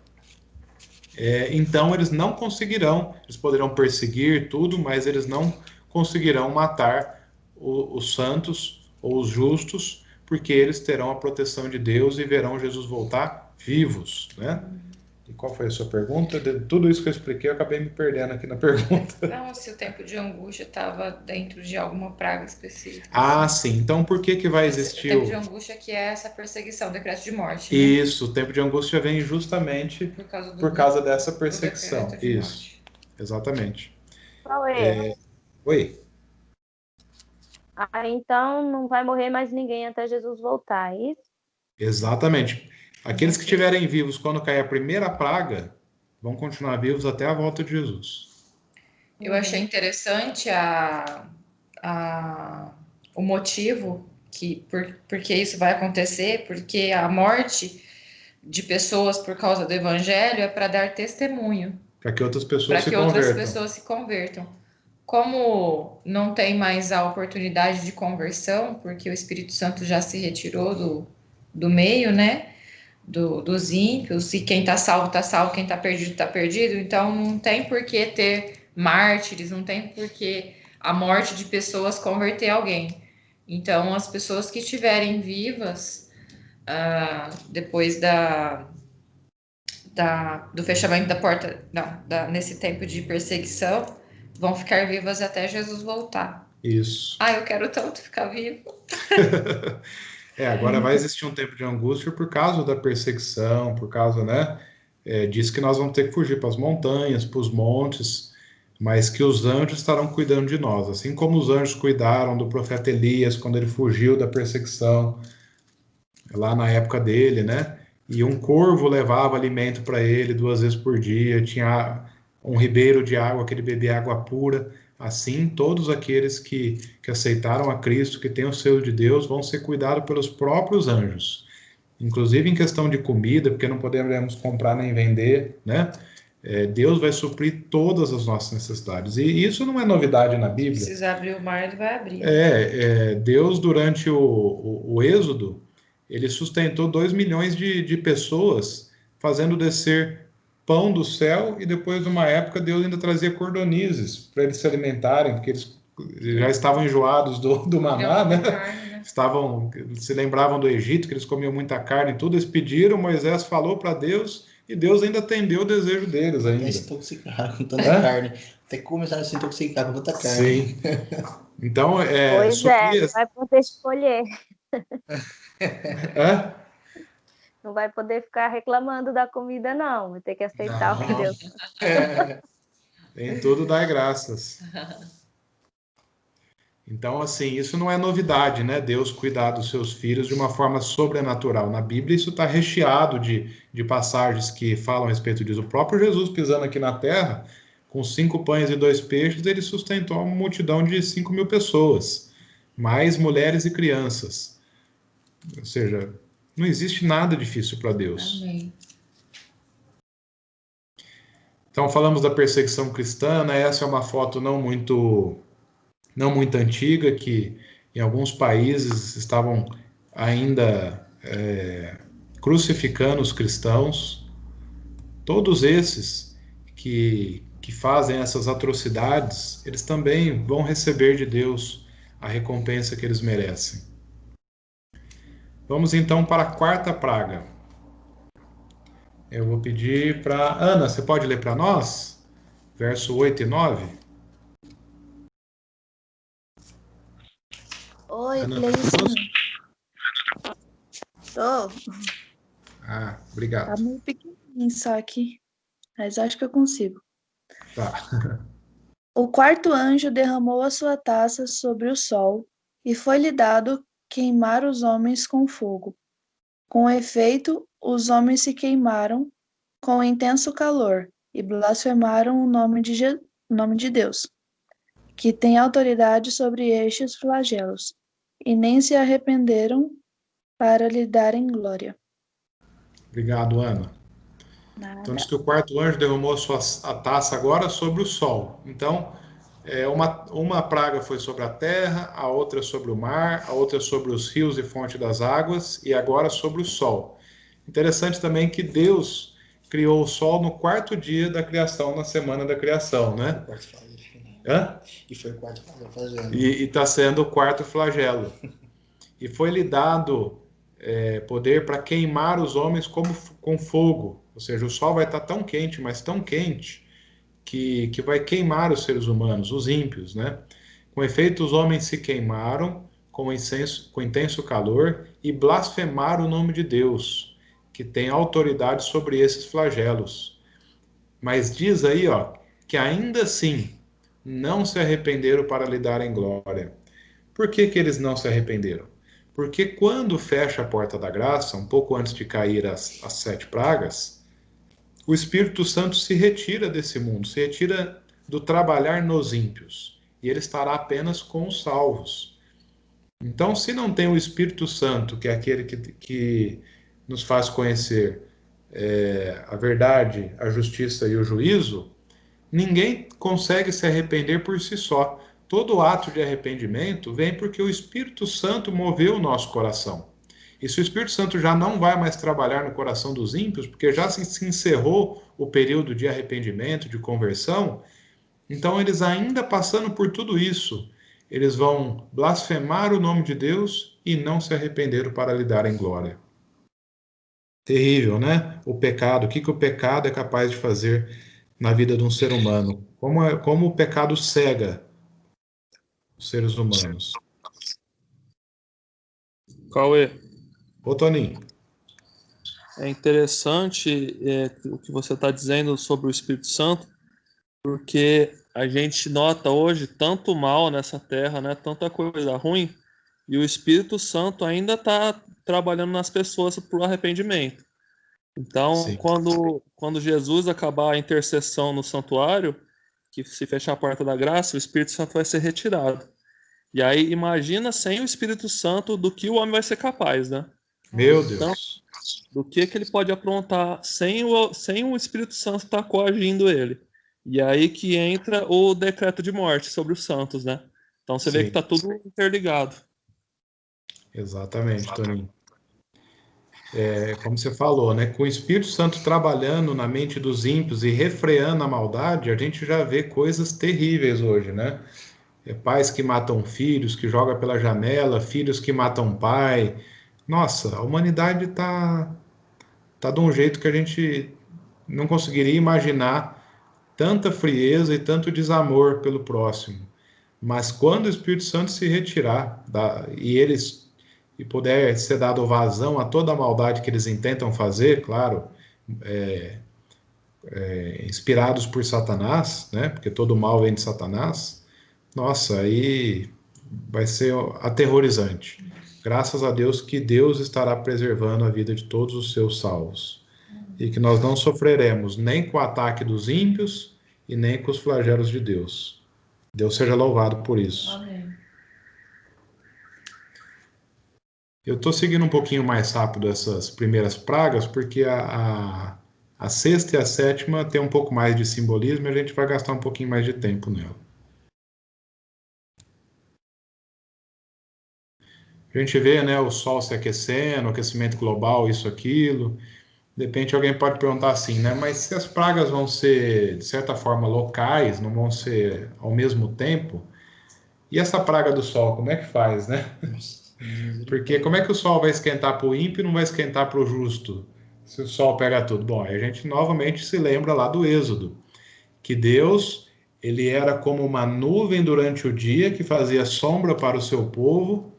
então eles não conseguirão, eles poderão perseguir tudo, mas eles não conseguirão matar os santos ou os justos, porque eles terão a proteção de Deus e verão Jesus voltar vivos, né? E qual foi a sua pergunta? De tudo isso que eu expliquei, eu acabei me perdendo aqui na pergunta. Não, se o tempo de angústia estava dentro de alguma praga específica. Sim. Então por que vai existir... O tempo de angústia que é essa perseguição, o decreto de morte, né? Isso, o tempo de angústia vem justamente por causa dessa perseguição. Isso, exatamente. Oi. Então não vai morrer mais ninguém até Jesus voltar, é isso? Exatamente. Aqueles que estiverem vivos quando cair a primeira praga vão continuar vivos até a volta de Jesus. Eu achei interessante o motivo porque isso vai acontecer, porque a morte de pessoas por causa do evangelho é para dar testemunho, Para que outras pessoas para se que outras convertam. pessoas se convertam. Como não tem mais a oportunidade de conversão, porque o Espírito Santo já se retirou do meio, né? Dos ímpios, e quem está salvo, quem está perdido, está perdido. Então não tem por que ter mártires, não tem por que a morte de pessoas converter alguém. Então as pessoas que estiverem vivas depois do fechamento da porta, nesse tempo de perseguição, vão ficar vivas até Jesus voltar. Isso. Eu quero tanto ficar vivo. Agora vai existir um tempo de angústia por causa da perseguição, por causa, né? Diz que nós vamos ter que fugir para as montanhas, para os montes, mas que os anjos estarão cuidando de nós, assim como os anjos cuidaram do profeta Elias quando ele fugiu da perseguição, lá na época dele, né? E um corvo levava alimento para ele 2 vezes por dia, tinha um ribeiro de água que ele bebia água pura. Assim, todos aqueles que aceitaram a Cristo, que têm o selo de Deus, vão ser cuidados pelos próprios anjos. Inclusive em questão de comida, porque não podemos comprar nem vender, né? Deus vai suprir todas as nossas necessidades. E isso não é novidade na Bíblia. Se precisar abrir o mar, ele vai abrir. Deus, durante o Êxodo, ele sustentou 2 milhões de pessoas, fazendo descer pão do céu, e depois de uma época Deus ainda trazia cordonizes para eles se alimentarem, porque eles já estavam enjoados do maná, né? Se lembravam do Egito, que eles comiam muita carne e tudo, eles pediram, Moisés falou para Deus, e Deus ainda atendeu o desejo deles ainda. Se intoxicaram com tanta carne. Até que começaram a se intoxicar com tanta carne. Sim. Então, não vai poder escolher. Não vai poder ficar reclamando da comida, não. Vai ter que aceitar o que Deus. Em tudo dai graças. Então, assim, isso não é novidade, né? Deus cuidar dos seus filhos de uma forma sobrenatural. Na Bíblia, isso está recheado de passagens que falam a respeito disso. O próprio Jesus, pisando aqui na terra, com 5 pães e 2 peixes, ele sustentou uma multidão de 5.000 pessoas, mais mulheres e crianças. Ou seja, não existe nada difícil para Deus. Amém. Então, falamos da perseguição cristã, né? Essa é uma foto não muito antiga, que em alguns países estavam ainda crucificando os cristãos. Todos esses que fazem essas atrocidades, eles também vão receber de Deus a recompensa que eles merecem. Vamos então para a 4ª praga. Eu vou pedir para Ana, você pode ler para nós? Verso 8 e 9. Oi, Ana, leio sim. Tô. Obrigado. Tá meio pequenininho só aqui, mas acho que eu consigo. Tá. O 4º anjo derramou a sua taça sobre o sol, e foi-lhe dado queimar os homens com fogo. Com efeito, os homens se queimaram com intenso calor e blasfemaram o nome de Deus, que tem autoridade sobre estes flagelos, e nem se arrependeram para lhe darem glória. Obrigado, Ana. Nada. Então, diz que o 4º anjo derramou a taça agora sobre o sol. Então, uma praga foi sobre a terra, a outra sobre o mar, a outra sobre os rios e fonte das águas, e agora sobre o sol. Interessante também que Deus criou o sol no 4º dia da criação, na semana da criação, né? E foi o 4º flagelo. E está sendo o 4º flagelo. E foi-lhe dado poder para queimar os homens com fogo. Ou seja, o sol vai estar tão quente, mas tão quente, que vai queimar os seres humanos, os ímpios, né? Com efeito, os homens se queimaram com intenso calor e blasfemaram o nome de Deus, que tem autoridade sobre esses flagelos. Mas diz aí, que ainda assim não se arrependeram para lhe darem glória. Por que eles não se arrependeram? Porque quando fecha a porta da graça, um pouco antes de cair as 7 pragas, o Espírito Santo se retira desse mundo, se retira do trabalhar nos ímpios, e ele estará apenas com os salvos. Então, se não tem o Espírito Santo, que é aquele que nos faz conhecer a verdade, a justiça e o juízo, ninguém consegue se arrepender por si só. Todo ato de arrependimento vem porque o Espírito Santo moveu o nosso coração. E se o Espírito Santo já não vai mais trabalhar no coração dos ímpios, porque já se encerrou o período de arrependimento, de conversão, então eles ainda passando por tudo isso, eles vão blasfemar o nome de Deus e não se arrependeram para lhe darem glória. Terrível, né? O pecado, o que o pecado é capaz de fazer na vida de um ser humano. Como o pecado cega os seres humanos. Cauê, Ô, Toninho. é interessante o que você está dizendo sobre o Espírito Santo, porque a gente nota hoje tanto mal nessa terra, né? Tanta coisa ruim, e o Espírito Santo ainda está trabalhando nas pessoas para o arrependimento. Então, Sim. quando Jesus acabar a intercessão no santuário, que se fechar a porta da graça, o Espírito Santo vai ser retirado. E aí, imagina sem o Espírito Santo do que o homem vai ser capaz, né? Meu Deus. Então, do que ele pode aprontar sem o Espírito Santo estar coagindo ele. E aí que entra o decreto de morte sobre os santos, né? Então você vê Sim. que está tudo interligado. Exatamente, Toninho. Como você falou, né? Com o Espírito Santo trabalhando na mente dos ímpios e refreando a maldade, a gente já vê coisas terríveis hoje, né? Pais que matam filhos, que jogam pela janela, filhos que matam pai. Nossa, a humanidade tá de um jeito que a gente não conseguiria imaginar tanta frieza e tanto desamor pelo próximo. Mas quando o Espírito Santo se retirar e puder ser dado vazão a toda a maldade que eles intentam fazer, claro, inspirados por Satanás, né? Porque todo mal vem de Satanás. Nossa, aí vai ser aterrorizante. Graças a Deus que Deus estará preservando a vida de todos os seus salvos. E que nós não sofreremos nem com o ataque dos ímpios e nem com os flagelos de Deus. Deus seja louvado por isso. Amém. Eu estou seguindo um pouquinho mais rápido essas primeiras pragas, porque a 6ª e a 7ª tem um pouco mais de simbolismo e a gente vai gastar um pouquinho mais de tempo nela. A gente vê, né, o sol se aquecendo, aquecimento global, isso, aquilo. De repente alguém pode perguntar assim, né, mas se as pragas vão ser, de certa forma, locais, não vão ser ao mesmo tempo, e essa praga do sol, como é que faz, né? Porque como é que o sol vai esquentar para o ímpio e não vai esquentar para o justo, se o sol pega tudo? Bom, aí a gente novamente se lembra lá do Êxodo, que Deus, ele era como uma nuvem durante o dia que fazia sombra para o seu povo,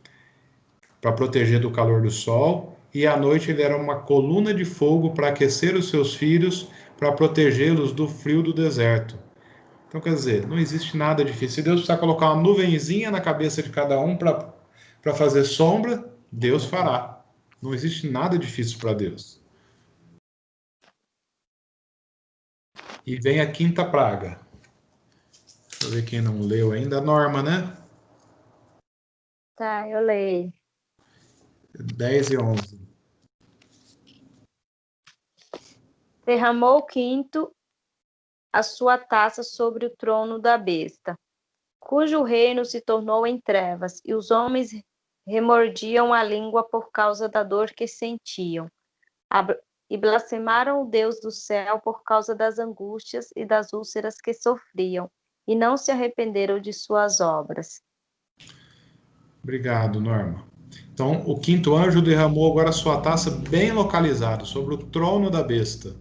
para proteger do calor do sol, e à noite ele era uma coluna de fogo para aquecer os seus filhos, para protegê-los do frio do deserto. Então, quer dizer, não existe nada difícil. Se Deus precisar colocar uma nuvenzinha na cabeça de cada um para fazer sombra, Deus fará. Não existe nada difícil para Deus. E vem a 5ª praga. Deixa eu ver quem não leu ainda. A Norma, né? Tá, eu leio. 10 e 11. Derramou o quinto a sua taça sobre o trono da besta, cujo reino se tornou em trevas, e os homens remordiam a língua por causa da dor que sentiam, e blasfemaram o Deus do céu por causa das angústias e das úlceras que sofriam, e não se arrependeram de suas obras. Obrigado, Norma. Então, o 5º anjo derramou agora a sua taça bem localizado sobre o trono da besta,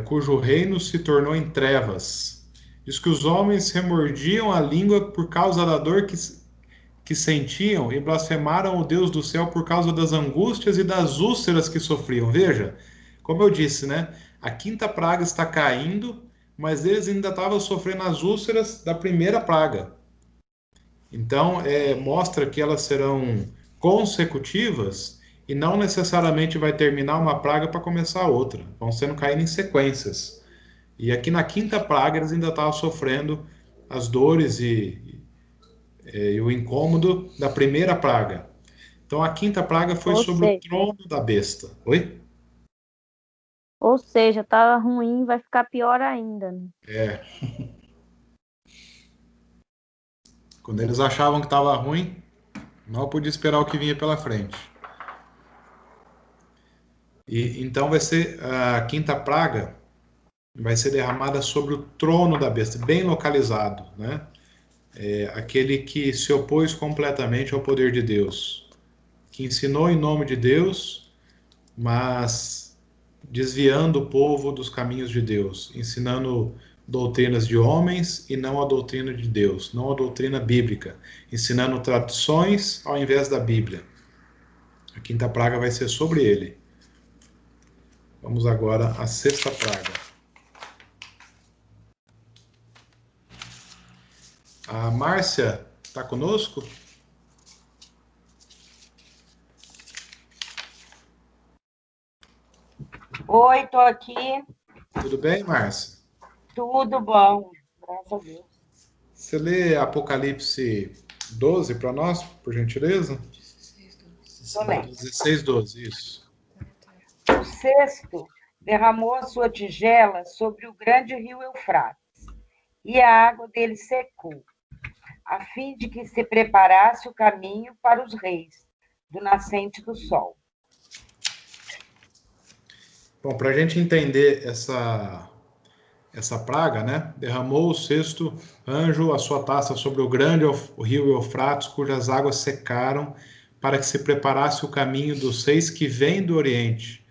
cujo reino se tornou em trevas. Diz que os homens remordiam a língua por causa da dor que sentiam e blasfemaram o Deus do céu por causa das angústias e das úlceras que sofriam. Veja, como eu disse, né? A 5ª praga está caindo, mas eles ainda estavam sofrendo as úlceras da primeira praga. Então, mostra que elas serão consecutivas e não necessariamente vai terminar uma praga para começar outra. Vão sendo caindo em sequências. E aqui na quinta praga eles ainda estavam sofrendo as dores e o incômodo da primeira praga. Então a quinta praga foi sobre o trono da besta. Oi? Ou seja, tá ruim, vai ficar pior ainda, né? Quando eles achavam que estava ruim, mal podia esperar o que vinha pela frente. E então vai ser a quinta praga, vai ser derramada sobre o trono da besta, bem localizado, né? Aquele que se opôs completamente ao poder de Deus, que ensinou em nome de Deus, mas desviando o povo dos caminhos de Deus, ensinando doutrinas de homens e não a doutrina de Deus, não a doutrina bíblica, ensinando tradições ao invés da Bíblia. A quinta praga vai ser sobre ele. Vamos agora à sexta praga. A Márcia está conosco? Oi, tô aqui. Tudo bem, Márcia? Tudo bom, graças a Deus. Você lê Apocalipse 12 para nós, por gentileza? 16:12, isso. O sexto derramou a sua tigela sobre o grande rio Eufrates, e a água dele secou, a fim de que se preparasse o caminho para os reis do nascente do sol. Bom, para a gente entender essa praga, né? Derramou o sexto anjo a sua taça sobre o grande rio Eufrates, cujas águas secaram, para que se preparasse o caminho dos seis que vêm do Oriente,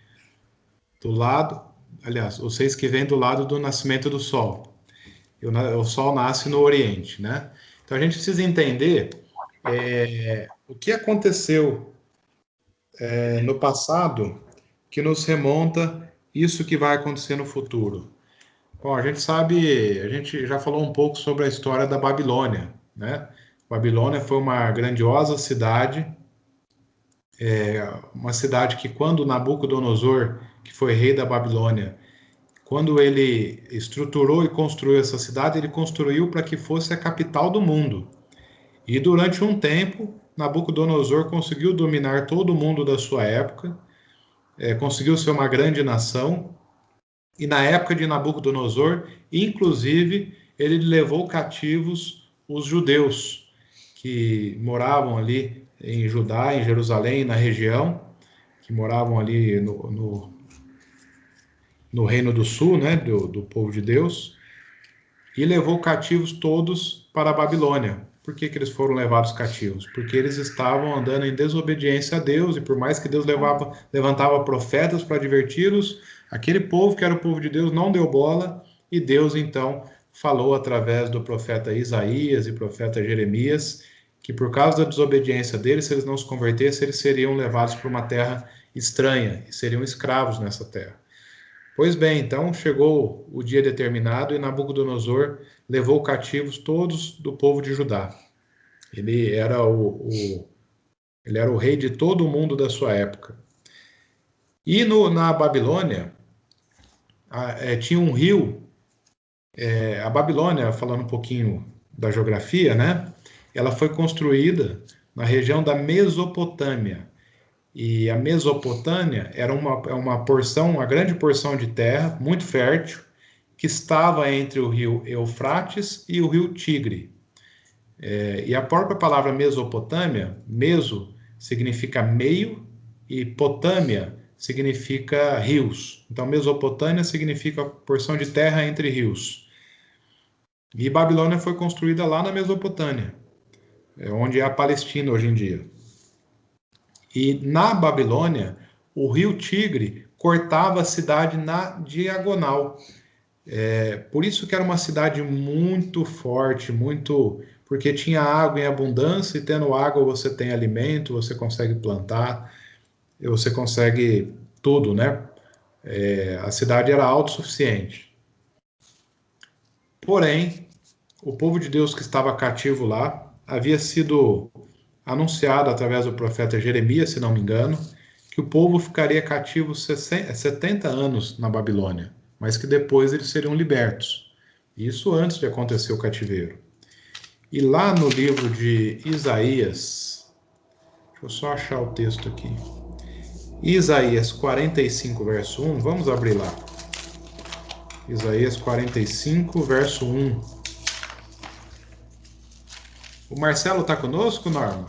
os seis que vêm do lado do nascimento do sol. O sol nasce no Oriente, né? Então a gente precisa entender o que aconteceu no passado que nos remonta isso que vai acontecer no futuro. Bom, a gente já falou um pouco sobre a história da Babilônia, né? Babilônia foi uma grandiosa cidade, uma cidade que quando Nabucodonosor, que foi rei da Babilônia, quando ele estruturou e construiu essa cidade, ele construiu para que fosse a capital do mundo. E durante um tempo, Nabucodonosor conseguiu dominar todo o mundo da sua época, conseguiu ser uma grande nação. E na época de Nabucodonosor, inclusive, ele levou cativos os judeus que moravam ali em Judá, em Jerusalém, na região, que moravam ali no Reino do Sul, né, do povo de Deus, e levou cativos todos para a Babilônia. Por que eles foram levados cativos? Porque eles estavam andando em desobediência a Deus, e por mais que Deus levantava profetas para adverti-los, aquele povo que era o povo de Deus não deu bola, e Deus então falou através do profeta Isaías e profeta Jeremias, que por causa da desobediência deles, se eles não se convertessem, eles seriam levados para uma terra estranha, e seriam escravos nessa terra. Pois bem, então chegou o dia determinado e Nabucodonosor levou cativos todos do povo de Judá. Ele era o rei de todo o mundo da sua época. E na Babilônia, tinha um rio. A Babilônia, falando um pouquinho da geografia, né? Ela foi construída na região da Mesopotâmia. E a Mesopotâmia era uma grande porção de terra, muito fértil, que estava entre o rio Eufrates e o rio Tigre. E a própria palavra Mesopotâmia, meso significa meio e potâmia significa rios. Então, Mesopotâmia significa porção de terra entre rios. E Babilônia foi construída lá na Mesopotâmia, onde é a Palestina hoje em dia. E na Babilônia, o rio Tigre cortava a cidade na diagonal. Por isso que era uma cidade muito forte, porque tinha água em abundância, e tendo água você tem alimento, você consegue plantar, você consegue tudo, né? A cidade era autossuficiente. Porém, o povo de Deus que estava cativo lá, havia sido anunciado através do profeta Jeremias, se não me engano, que o povo ficaria cativo 70 anos na Babilônia, mas que depois eles seriam libertos. Isso antes de acontecer o cativeiro. E lá no livro de Isaías, deixa eu só achar o texto aqui. Isaías 45, verso 1, vamos abrir lá. Isaías 45, verso 1. O Marcelo está conosco, Norma?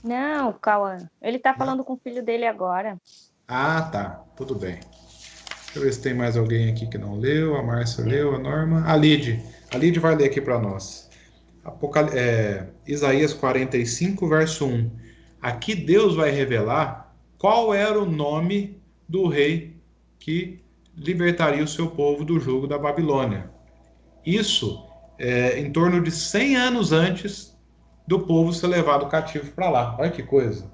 Não, Cauã. Ele está falando com o filho dele agora. Ah, tá. Tudo bem. Deixa eu ver se tem mais alguém aqui que não leu. A Márcia leu, a Norma. A Lide. A Lide vai ler aqui para nós. Isaías 45, verso 1. Aqui Deus vai revelar qual era o nome do rei que libertaria o seu povo do jugo da Babilônia. Isso em torno de 100 anos antes do povo ser levado cativo para lá. Olha que coisa.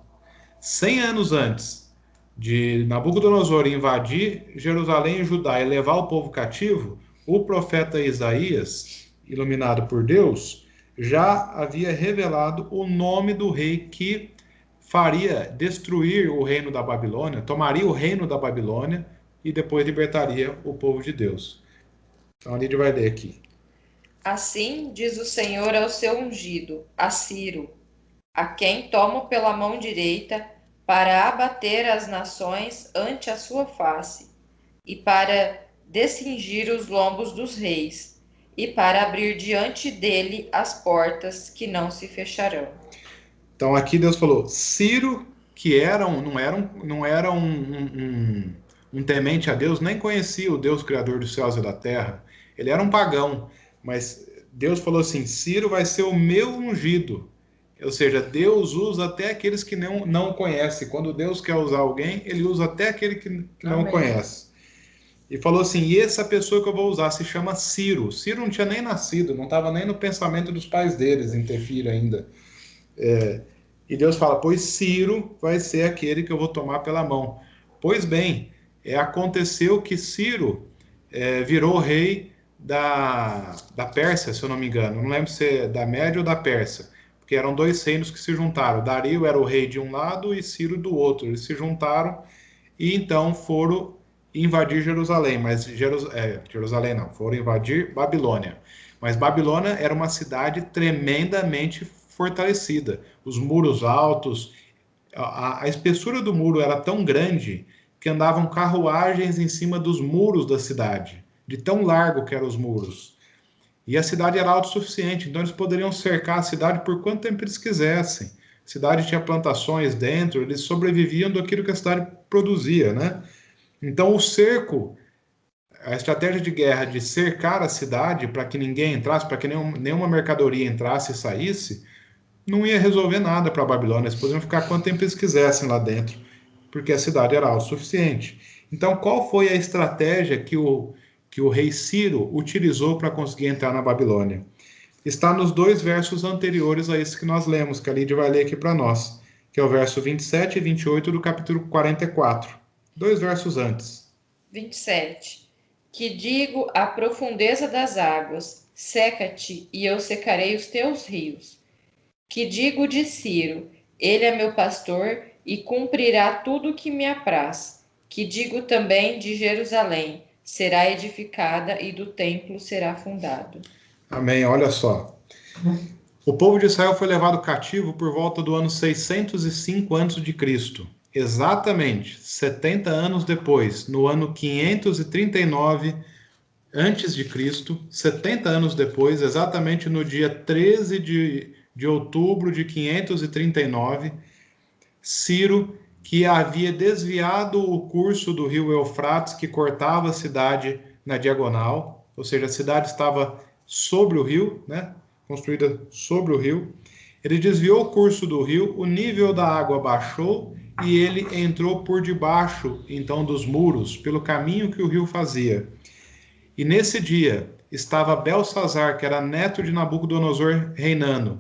100 anos antes de Nabucodonosor invadir Jerusalém e Judá e levar o povo cativo, o profeta Isaías, iluminado por Deus, já havia revelado o nome do rei que faria destruir o reino da Babilônia, tomaria o reino da Babilônia e depois libertaria o povo de Deus. Então a gente vai ler aqui. Assim diz o Senhor ao seu ungido, a Ciro, a quem tomo pela mão direita para abater as nações ante a sua face, e para descingir os lombos dos reis, e para abrir diante dele as portas que não se fecharão. Então aqui Deus falou, Ciro, que não era um temente a Deus, nem conhecia o Deus criador dos céus e da terra. Ele era um pagão, mas Deus falou assim, Ciro vai ser o meu ungido. Ou seja, Deus usa até aqueles que não conhecem. Quando Deus quer usar alguém, ele usa até aquele que não conhece. E falou assim, e essa pessoa que eu vou usar se chama Ciro. Ciro não tinha nem nascido, não estava nem no pensamento dos pais deles em ter filho ainda. E Deus fala, pois Ciro vai ser aquele que eu vou tomar pela mão. Pois bem, aconteceu que Ciro virou rei da Pérsia, se eu não me engano. Não lembro se é da Média ou da Pérsia. Porque eram dois reinos que se juntaram. Dario era o rei de um lado e Ciro do outro. Eles se juntaram e então foram invadir Jerusalém. Mas Jerusalém não, foram invadir Babilônia. Mas Babilônia era uma cidade tremendamente fortalecida. Os muros altos, a espessura do muro era tão grande que andavam carruagens em cima dos muros da cidade, de tão largo que eram os muros. E a cidade era autossuficiente, então eles poderiam cercar a cidade por quanto tempo eles quisessem. A cidade tinha plantações dentro, eles sobreviviam daquilo que a cidade produzia, né? Então o cerco, a estratégia de guerra de cercar a cidade para que ninguém entrasse, para que nenhuma mercadoria entrasse e saísse, não ia resolver nada para a Babilônia. Eles podiam ficar quanto tempo eles quisessem lá dentro, porque a cidade era autossuficiente. Então qual foi a estratégia que o rei Ciro utilizou para conseguir entrar na Babilônia? Está nos dois versos anteriores a esse que nós lemos, que a Lídia vai ler aqui para nós, que é o verso 27 e 28 do capítulo 44. 2 versos antes. 27. Que digo à profundeza das águas, seca-te e eu secarei os teus rios. Que digo de Ciro, ele é meu pastor e cumprirá tudo o que me apraz. Que digo também de Jerusalém, será edificada e do templo será fundado. Amém, olha só. O povo de Israel foi levado cativo por volta do ano 605 a.C. Exatamente 70 anos depois, no ano 539 a.C., 70 anos depois, exatamente no dia 13 de outubro de 539, Ciro, que havia desviado o curso do rio Eufrates, que cortava a cidade na diagonal, ou seja, a cidade estava sobre o rio, né? Construída sobre o rio. Ele desviou o curso do rio, o nível da água baixou e ele entrou por debaixo, então, dos muros, pelo caminho que o rio fazia. E nesse dia estava Belsazar, que era neto de Nabucodonosor, reinando.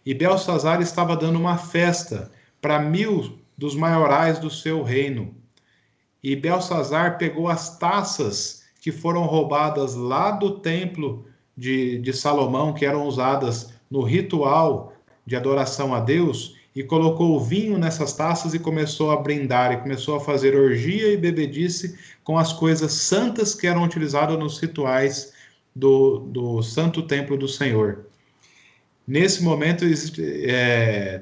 E Belsazar estava dando uma festa para 1000 dos maiorais do seu reino. E Belsazar pegou as taças que foram roubadas lá do templo de Salomão, que eram usadas no ritual de adoração a Deus, e colocou o vinho nessas taças e começou a brindar, e começou a fazer orgia e bebedice com as coisas santas que eram utilizadas nos rituais do Santo Templo do Senhor. Nesse momento,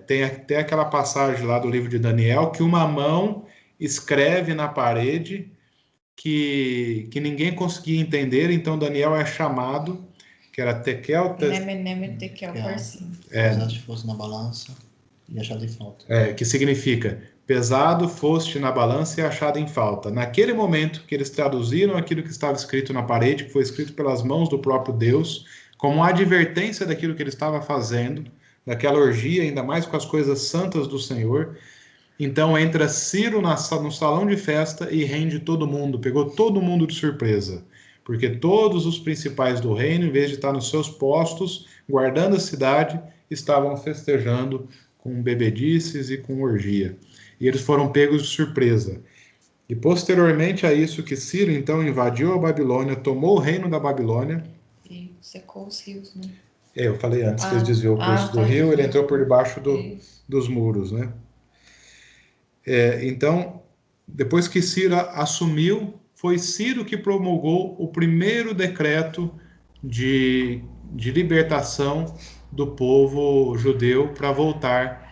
tem até aquela passagem lá do livro de Daniel, que uma mão escreve na parede que ninguém conseguia entender, então Daniel é chamado, que era Tekel... Tekel, Parsim. Pesado fosse na balança e achado em falta. Que significa, pesado foste na balança e achado em falta. Naquele momento que eles traduziram aquilo que estava escrito na parede, que foi escrito pelas mãos do próprio Deus, como uma advertência daquilo que ele estava fazendo, daquela orgia, ainda mais com as coisas santas do Senhor. Então entra Ciro no salão de festa e rende todo mundo, pegou todo mundo de surpresa, porque todos os principais do reino, em vez de estar nos seus postos, guardando a cidade, estavam festejando com bebedices e com orgia. E eles foram pegos de surpresa. E posteriormente a isso que Ciro, então, invadiu a Babilônia, tomou o reino da Babilônia. E secou os rios, né? Eu falei antes que ele desviou o curso do rio, ele entrou por debaixo dos muros, né? Então, depois que Ciro assumiu, foi Ciro que promulgou o primeiro decreto de libertação do povo judeu para voltar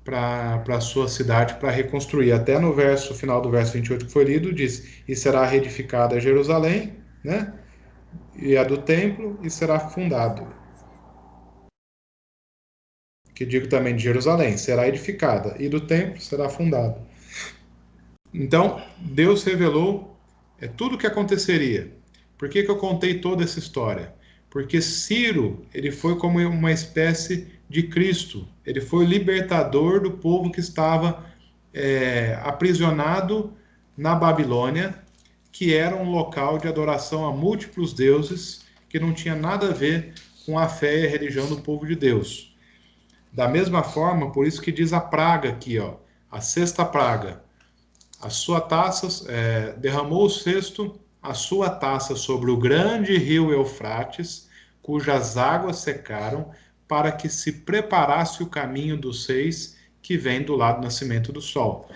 para a sua cidade, para reconstruir. Até no final do verso 28 que foi lido, diz: e será reedificada Jerusalém, né? E a do templo, e será fundado. Que digo também de Jerusalém, será edificada, e do templo será fundado. Então, Deus revelou tudo o que aconteceria. Por que eu contei toda essa história? Porque Ciro, ele foi como uma espécie de Cristo. Ele foi o libertador do povo que estava aprisionado na Babilônia, que era um local de adoração a múltiplos deuses, que não tinha nada a ver com a fé e a religião do povo de Deus. Da mesma forma, por isso que diz a praga aqui, a sexta praga. A sua taça, derramou o cesto, a sua taça sobre o grande rio Eufrates, cujas águas secaram, para que se preparasse o caminho dos 6 que vem do lado do nascimento do sol.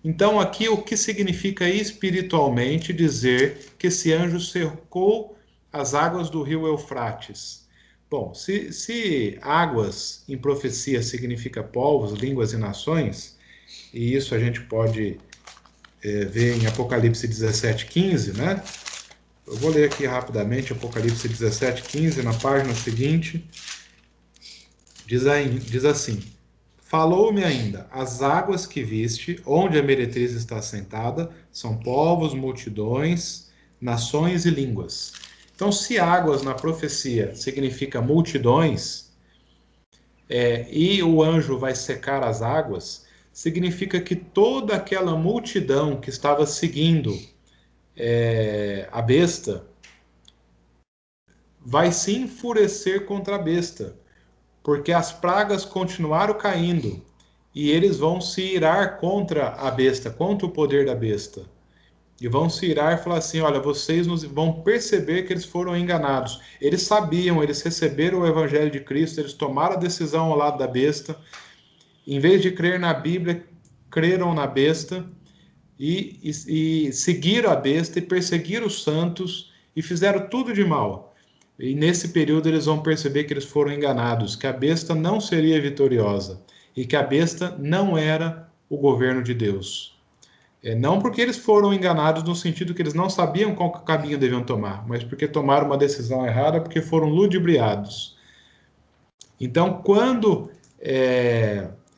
Então, aqui, o que significa espiritualmente dizer que esse anjo cercou as águas do rio Eufrates? Bom, se águas em profecia significa povos, línguas e nações, e isso a gente pode ver em Apocalipse 17:15, né? Eu vou ler aqui rapidamente Apocalipse 17:15, na página seguinte. Diz assim: falou-me ainda, as águas que viste, onde a meretriz está sentada, são povos, multidões, nações e línguas. Então, se águas na profecia significa multidões, e o anjo vai secar as águas, significa que toda aquela multidão que estava seguindo a besta vai se enfurecer contra a besta, porque as pragas continuaram caindo e eles vão se irar contra a besta, contra o poder da besta. E vão se irar e falar assim: olha, vocês vão perceber que eles foram enganados. Eles sabiam, eles receberam o evangelho de Cristo, eles tomaram a decisão ao lado da besta. Em vez de crer na Bíblia, creram na besta e seguiram a besta e perseguiram os santos e fizeram tudo de mal. E nesse período eles vão perceber que eles foram enganados, que a besta não seria vitoriosa e que a besta não era o governo de Deus. Não porque eles foram enganados no sentido que eles não sabiam qual caminho deviam tomar, mas porque tomaram uma decisão errada, porque foram ludibriados. Então, quando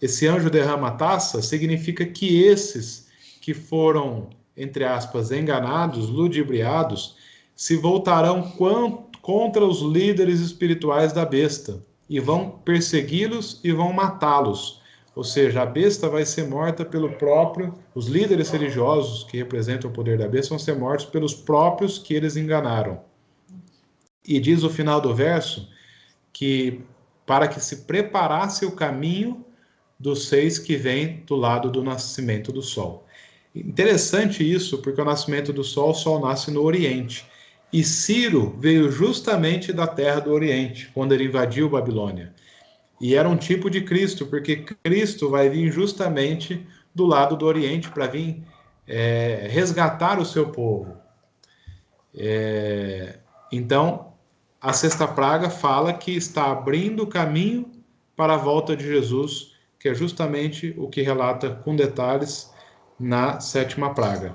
esse anjo derrama a taça, significa que esses que foram, entre aspas, enganados, ludibriados, se voltarão contra os líderes espirituais da besta e vão persegui-los e vão matá-los. Ou seja, a besta vai ser morta pelo próprio, os líderes religiosos que representam o poder da besta vão ser mortos pelos próprios que eles enganaram. E diz o final do verso que para que se preparasse o caminho dos 6 que vêm do lado do nascimento do sol. Interessante isso, porque o nascimento do sol, o sol nasce no Oriente. E Ciro veio justamente da terra do Oriente, quando ele invadiu Babilônia. E era um tipo de Cristo, porque Cristo vai vir justamente do lado do Oriente para vir resgatar o seu povo. Então, a sexta praga fala que está abrindo o caminho para a volta de Jesus, que é justamente o que relata com detalhes na sétima praga.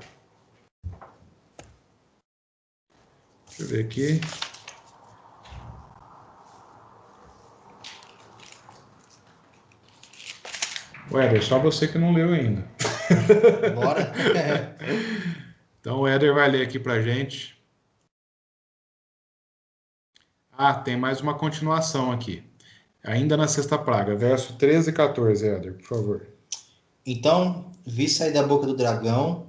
Deixa eu ver aqui. Éder, só você que não leu ainda. Bora. Então o Éder vai ler aqui pra gente. Tem mais uma continuação aqui. Ainda na sexta praga, verso 13 e 14, Éder, por favor. Então, vi sair da boca do dragão,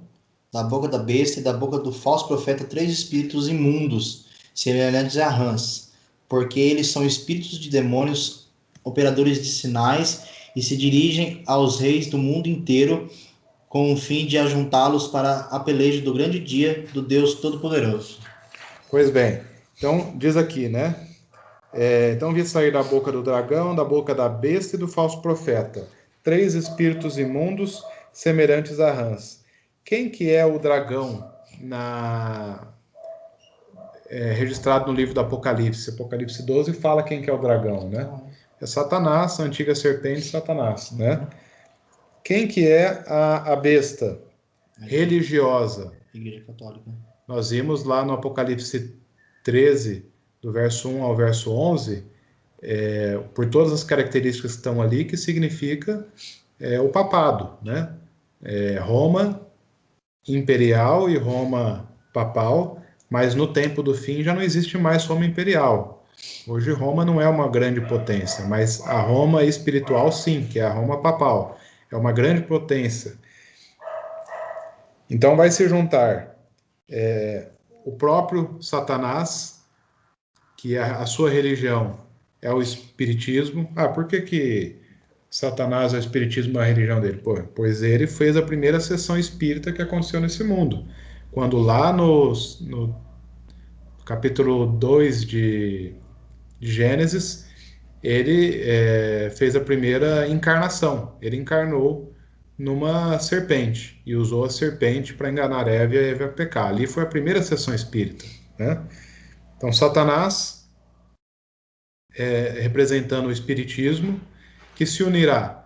da boca da besta e da boca do falso profeta 3 espíritos imundos, semelhantes a rãs, porque eles são espíritos de demônios, operadores de sinais, e se dirigem aos reis do mundo inteiro com o fim de ajuntá-los para a peleja do grande dia do Deus Todo-Poderoso. Pois bem, então diz aqui, né? Então vi sair da boca do dragão, da boca da besta e do falso profeta 3 espíritos imundos, semelhantes a rãs. Quem que é o dragão registrado no livro do Apocalipse? Apocalipse 12 fala quem que é o dragão, né? É Satanás, a antiga serpente Satanás, né? Quem que é a besta religiosa? Igreja Católica. Nós vimos lá no Apocalipse 13, do verso 1 ao verso 11, por todas as características que estão ali, que significa o papado, né? Roma imperial e Roma papal, mas no tempo do fim já não existe mais Roma imperial. Hoje Roma não é uma grande potência, mas a Roma espiritual sim, que é a Roma papal. É uma grande potência. Então vai se juntar o próprio Satanás, que a sua religião é o espiritismo. Por que Satanás é o espiritismo a religião dele? Pois ele fez a primeira sessão espírita que aconteceu nesse mundo. Quando lá no capítulo 2 de Gênesis, ele fez a primeira encarnação. Ele encarnou numa serpente e usou a serpente para enganar Eva e a Eva pecar. Ali foi a primeira sessão espírita, né? Então, Satanás, representando o espiritismo, que se unirá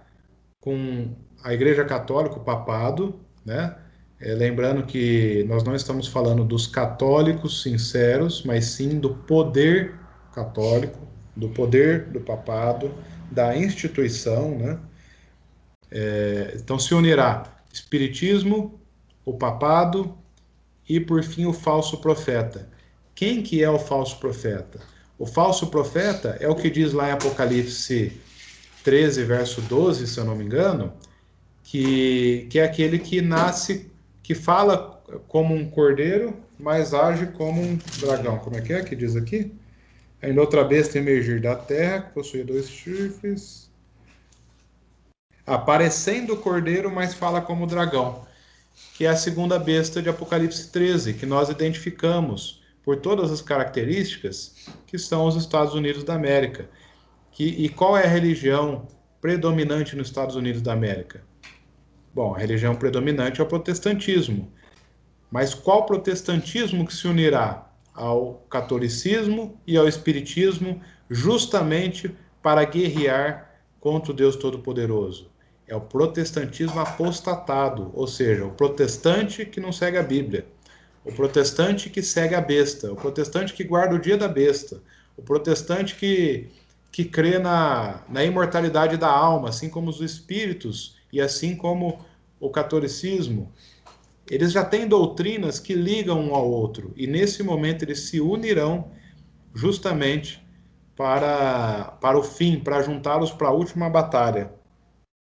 com a Igreja Católica, o papado, né? Lembrando que nós não estamos falando dos católicos sinceros, mas sim do poder católico, do poder do papado, da instituição, né? Então se unirá espiritismo, o papado e, por fim, o falso profeta. Quem que é o falso profeta? O falso profeta é o que diz lá em Apocalipse 13, verso 12, se eu não me engano, que é aquele que nasce, que fala como um cordeiro, mas age como um dragão. Como é que diz aqui? Ainda outra besta emergir da terra, que possuía 2 chifres, aparecendo o cordeiro, mas fala como dragão, que é a segunda besta de Apocalipse 13, que nós identificamos por todas as características que são os Estados Unidos da América. E qual é a religião predominante nos Estados Unidos da América? Bom, a religião predominante é o protestantismo. Mas qual protestantismo que se unirá ao catolicismo e ao espiritismo justamente para guerrear contra o Deus Todo-Poderoso? É o protestantismo apostatado, ou seja, o protestante que não segue a Bíblia, o protestante que segue a besta, o protestante que guarda o dia da besta, o protestante que crê na imortalidade da alma, assim como os espíritos e assim como o catolicismo. Eles já têm doutrinas que ligam um ao outro, e nesse momento eles se unirão justamente para o fim, para juntá-los para a última batalha,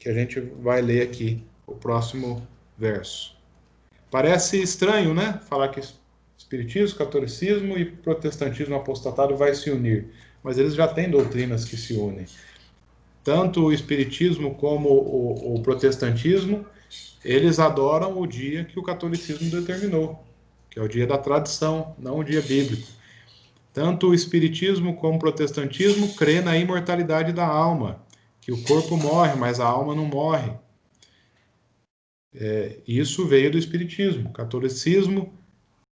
que a gente vai ler aqui, o próximo verso. Parece estranho, né? Falar que espiritismo, catolicismo e protestantismo apostatado vai se unir, mas eles já têm doutrinas que se unem. Tanto o espiritismo como o protestantismo, eles adoram o dia que o catolicismo determinou, que que é o dia da tradição, não o dia bíblico. Tanto o espiritismo como o protestantismo crê na imortalidade da alma, que o corpo morre, mas a alma não morre. Isso veio do espiritismo. O catolicismo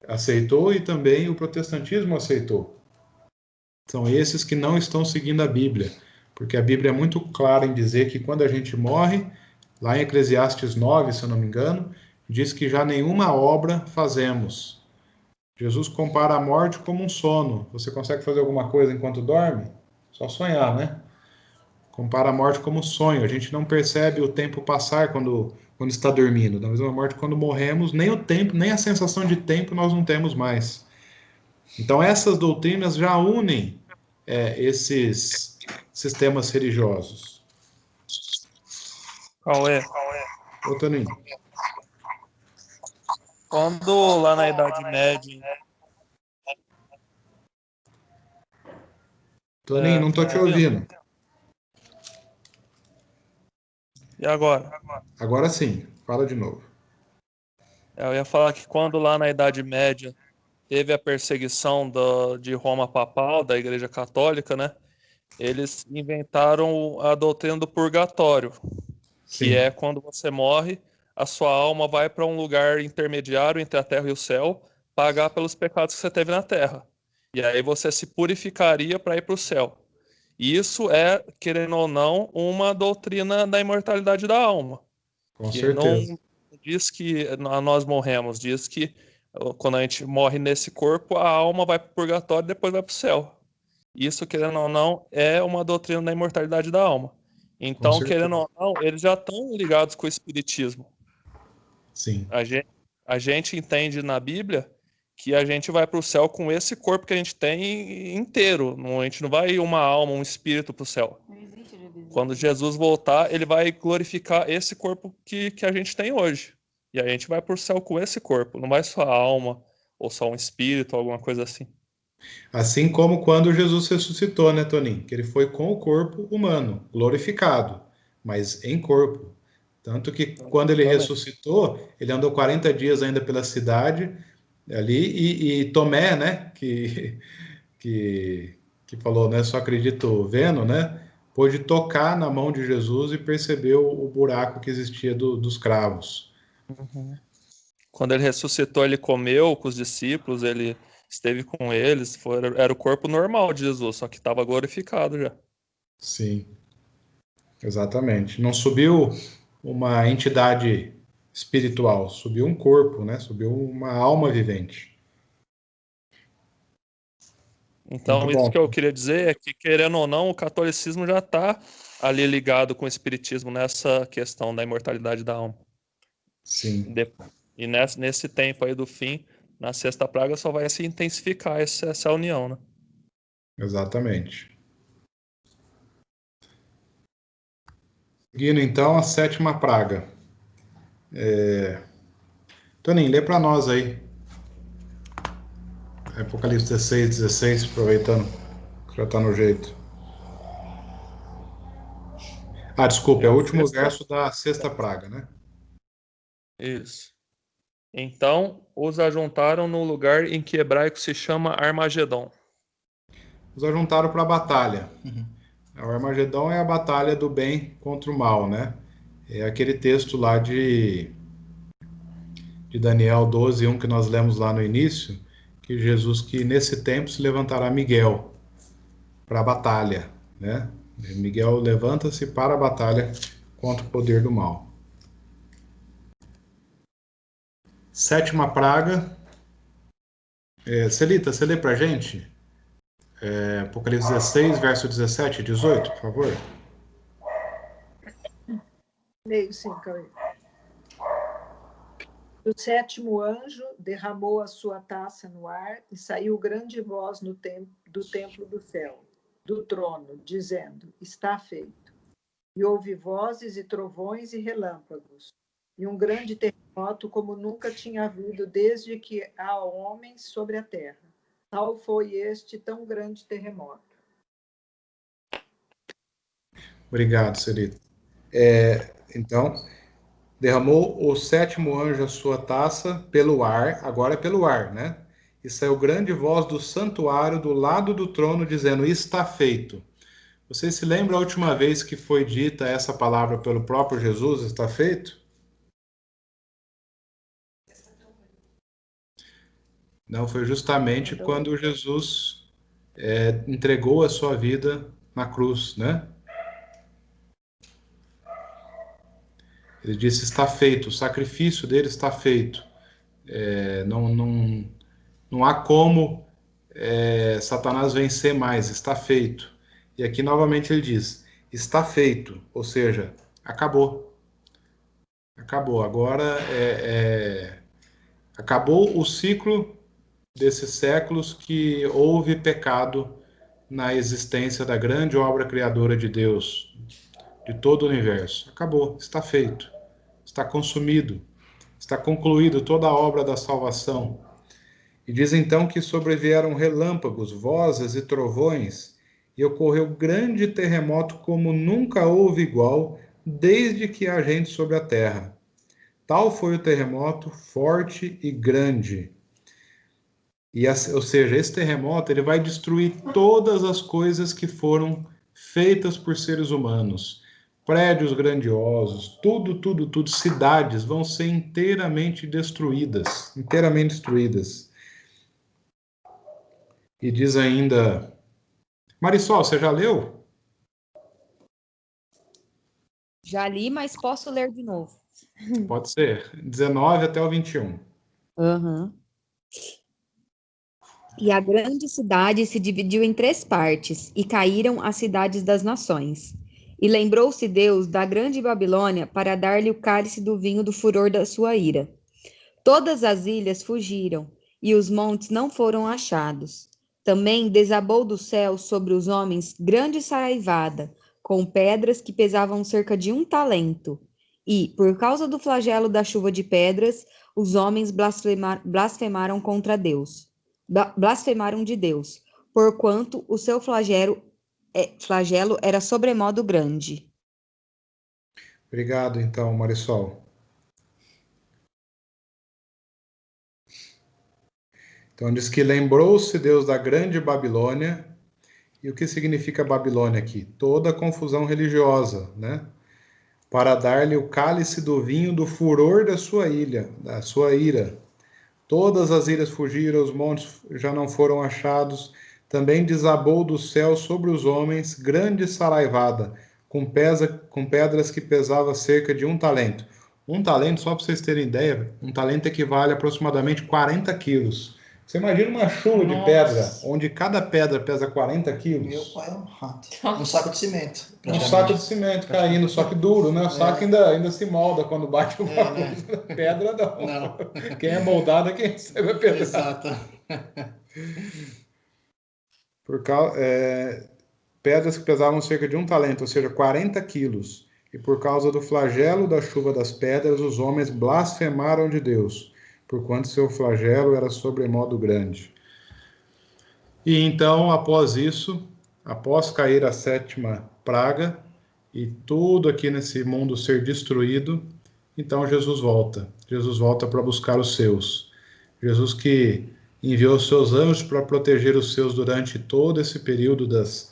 aceitou e também o protestantismo aceitou. São esses que não estão seguindo a Bíblia, porque a Bíblia é muito clara em dizer que quando a gente morre, lá em Eclesiastes 9, se eu não me engano, diz que já nenhuma obra fazemos. Jesus compara a morte como um sono. Você consegue fazer alguma coisa enquanto dorme? Só sonhar, né? Compara a morte como sonho. A gente não percebe o tempo passar quando está dormindo. Da mesma morte, quando morremos, nem o tempo, nem a sensação de tempo nós não temos mais. Então, essas doutrinas já unem esses sistemas religiosos. Cauê, Ô, Toninho. quando lá na Idade Média... Toninho, não tô te ouvindo. E agora? Agora sim, fala de novo. Eu ia falar que quando lá na Idade Média teve a perseguição de Roma papal, da Igreja Católica, né? Eles inventaram a doutrina do purgatório, Sim. que é quando você morre, a sua alma vai para um lugar intermediário entre a terra e o céu, pagar pelos pecados que você teve na terra. E aí você se purificaria para ir para o céu. Isso é, querendo ou não, uma doutrina da imortalidade da alma. Com Que certeza. não diz que nós morremos, diz que quando a gente morre nesse corpo, a alma vai para o purgatório e depois vai para o céu. Isso, querendo ou não, é uma doutrina da imortalidade da alma. Então, querendo ou não, eles já estão ligados com o espiritismo. Sim. A gente entende na Bíblia que a gente vai para o céu com esse corpo que a gente tem inteiro. A gente não vai uma alma, um espírito para o céu. Quando Jesus voltar, ele vai glorificar esse corpo que a gente tem hoje. E a gente vai para o céu com esse corpo. Não vai só a alma, ou só um espírito, alguma coisa assim. Assim como quando Jesus ressuscitou, né, Toninho? Que ele foi com o corpo humano, glorificado, mas em corpo. Tanto que quando ele ressuscitou, ele andou 40 dias ainda pela cidade ali e Tomé, né, que falou, né, só acredito vendo, né, pôde tocar na mão de Jesus e percebeu o buraco que existia dos cravos. Uhum. Quando ele ressuscitou, ele comeu com os discípulos, ele esteve com eles, era o corpo normal de Jesus, só que estava glorificado já. Sim, exatamente. Não subiu uma entidade espiritual, subiu um corpo, né? Subiu uma alma vivente. Então, isso que eu queria dizer é que, querendo ou não, o catolicismo já está ali ligado com o espiritismo nessa questão da imortalidade da alma. Sim. E nesse tempo aí do fim, na sexta praga, só vai se intensificar essa união, né? Exatamente. Seguindo, então, a sétima praga. Toninho, lê para nós aí. Apocalipse 16, aproveitando que já está no jeito. Ah, desculpa, é o último verso da sexta praga, né? Isso. Então, os ajuntaram no lugar em que hebraico se chama Armagedon. Os ajuntaram para a batalha. O Armagedon é a batalha do bem contra o mal, né? É aquele texto lá de Daniel 12:1 que nós lemos lá no início, que Jesus, que nesse tempo se levantará Miguel para a batalha, né? Miguel levanta-se para a batalha contra o poder do mal. Sétima praga. Celita, você lê para a gente? Apocalipse 16, verso 17 e 18, por favor. Leio sim, Cauê. O sétimo anjo derramou a sua taça no ar e saiu grande voz do templo do céu, do trono, dizendo: está feito. E houve vozes e trovões e relâmpagos, e um grande terremoto como nunca tinha havido desde que há homens sobre a terra. Tal foi este tão grande terremoto. Obrigado, Celita. Então, Derramou o sétimo anjo a sua taça pelo ar, agora é pelo ar, né? E saiu grande voz do santuário do lado do trono, dizendo: está feito. Vocês se lembram a última vez que foi dita essa palavra pelo próprio Jesus, está feito? Não, foi justamente quando Jesus entregou a sua vida na cruz, né? Ele disse: está feito, o sacrifício dele está feito. Não há como Satanás vencer mais, está feito. E aqui novamente ele diz: está feito, ou seja, acabou. Acabou. Agora acabou o ciclo desses séculos que houve pecado na existência da grande obra criadora de Deus, de todo o universo. Acabou, está feito, está consumido, está concluído toda a obra da salvação. E diz então que sobrevieram relâmpagos, vozes e trovões, e ocorreu grande terremoto como nunca houve igual, desde que há gente sobre a terra. Tal foi o terremoto, forte e grande. Ou seja, esse terremoto ele vai destruir todas as coisas que foram feitas por seres humanos. Prédios grandiosos, tudo, cidades vão ser inteiramente destruídas. E diz ainda... Marisol, você já leu? Já li, mas posso ler de novo. Pode ser. 19 até o 21. Uhum. E a grande cidade se dividiu em 3 partes, e caíram as cidades das nações. E lembrou-se Deus da grande Babilônia para dar-lhe o cálice do vinho do furor da sua ira. Todas as ilhas fugiram, e os montes não foram achados. Também desabou do céu sobre os homens grande saraivada, com pedras que pesavam cerca de 1 talento. E, por causa do flagelo da chuva de pedras, os homens blasfemaram contra Deus. Blasfemaram de Deus, porquanto o seu flagelo era sobremodo grande. Obrigado, então, Marisol. Então diz que lembrou-se Deus da grande Babilônia. E o que significa Babilônia aqui? Toda a confusão religiosa, né? Para dar-lhe o cálice do vinho do furor da sua ira. Todas as ilhas fugiram, os montes já não foram achados. Também desabou do céu sobre os homens grande saraivada, com pedras que pesava cerca de 1 talento. 1 talento, só para vocês terem ideia, 1 talento equivale a aproximadamente 40 quilos. Você imagina uma chuva de pedra, onde cada pedra pesa 40 quilos? Meu pai é um rato. Um saco de cimento. Um saco de cimento caindo, só que duro, né? O saco ainda se molda quando bate o né? Pedra não. Quem é moldado é quem recebe a pedra. Exato. Pedras que pesavam cerca de 1 talento, ou seja, 40 quilos. E por causa do flagelo da chuva das pedras, os homens blasfemaram de Deus, porquanto seu flagelo era sobremodo grande. E então, após isso, após cair a 7ª praga, e tudo aqui nesse mundo ser destruído, então Jesus volta. Jesus volta para buscar os seus. Jesus que enviou seus anjos para proteger os seus durante todo esse período das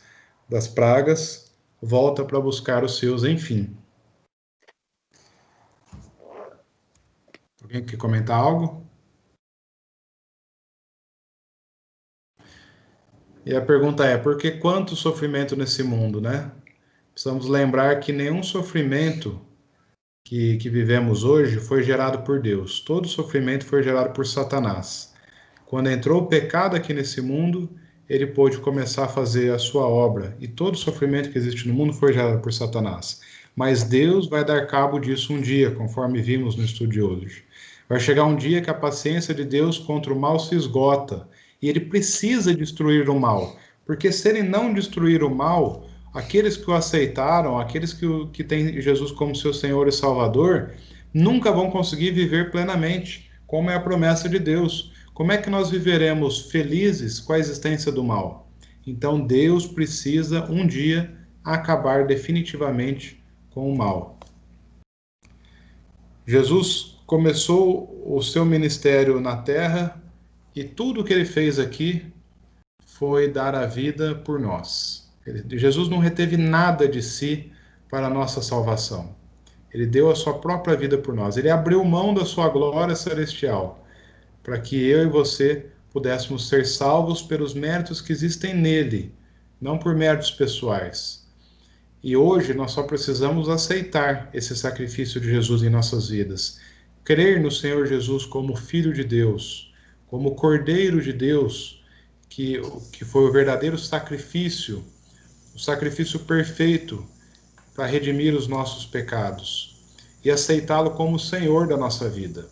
pragas, volta para buscar os seus, enfim. Alguém quer comentar algo? E a pergunta é, por que quanto sofrimento nesse mundo, né? Precisamos lembrar que nenhum sofrimento que vivemos hoje foi gerado por Deus. Todo sofrimento foi gerado por Satanás. Quando entrou o pecado aqui nesse mundo, ele pôde começar a fazer a sua obra. E todo sofrimento que existe no mundo foi gerado por Satanás. Mas Deus vai dar cabo disso um dia, conforme vimos no estudo de hoje. Vai chegar um dia que a paciência de Deus contra o mal se esgota. E ele precisa destruir o mal. Porque se ele não destruir o mal, aqueles que o aceitaram, aqueles que têm Jesus como seu Senhor e Salvador, nunca vão conseguir viver plenamente, como é a promessa de Deus. Como é que nós viveremos felizes com a existência do mal? Então Deus precisa um dia acabar definitivamente com o mal. Jesus começou o seu ministério na terra e tudo que ele fez aqui foi dar a vida por nós. Jesus não reteve nada de si para a nossa salvação. Ele deu a sua própria vida por nós. Ele abriu mão da sua glória celestial para que eu e você pudéssemos ser salvos pelos méritos que existem nele, não por méritos pessoais. E hoje nós só precisamos aceitar esse sacrifício de Jesus em nossas vidas. Crer no Senhor Jesus como Filho de Deus, como Cordeiro de Deus, que foi o verdadeiro sacrifício, o sacrifício perfeito para redimir os nossos pecados. E aceitá-lo como Senhor da nossa vida.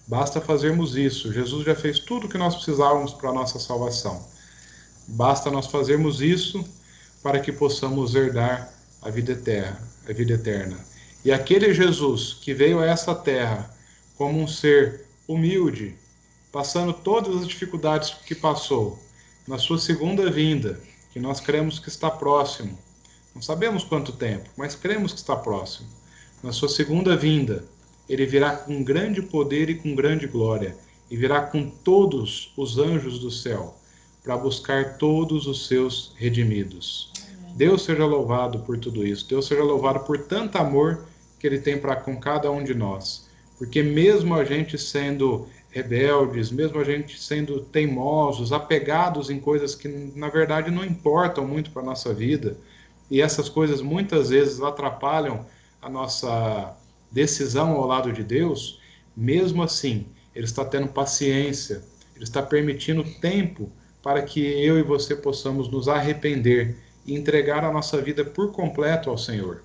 Basta fazermos isso. Jesus já fez tudo o que nós precisávamos para a nossa salvação. Basta nós fazermos isso para que possamos herdar a vida eterna. E aquele Jesus que veio a essa terra como um ser humilde, passando todas as dificuldades que passou, na sua segunda vinda, que nós cremos que está próximo, não sabemos quanto tempo, mas cremos que está próximo, na sua segunda vinda, ele virá com grande poder e com grande glória, e virá com todos os anjos do céu, para buscar todos os seus redimidos. Deus seja louvado por tudo isso. Deus seja louvado por tanto amor que ele tem para com cada um de nós. Porque mesmo a gente sendo rebeldes, mesmo a gente sendo teimosos, apegados em coisas que na verdade não importam muito para a nossa vida, e essas coisas muitas vezes atrapalham a nossa decisão ao lado de Deus, mesmo assim, ele está tendo paciência, ele está permitindo tempo para que eu e você possamos nos arrepender e entregar a nossa vida por completo ao Senhor.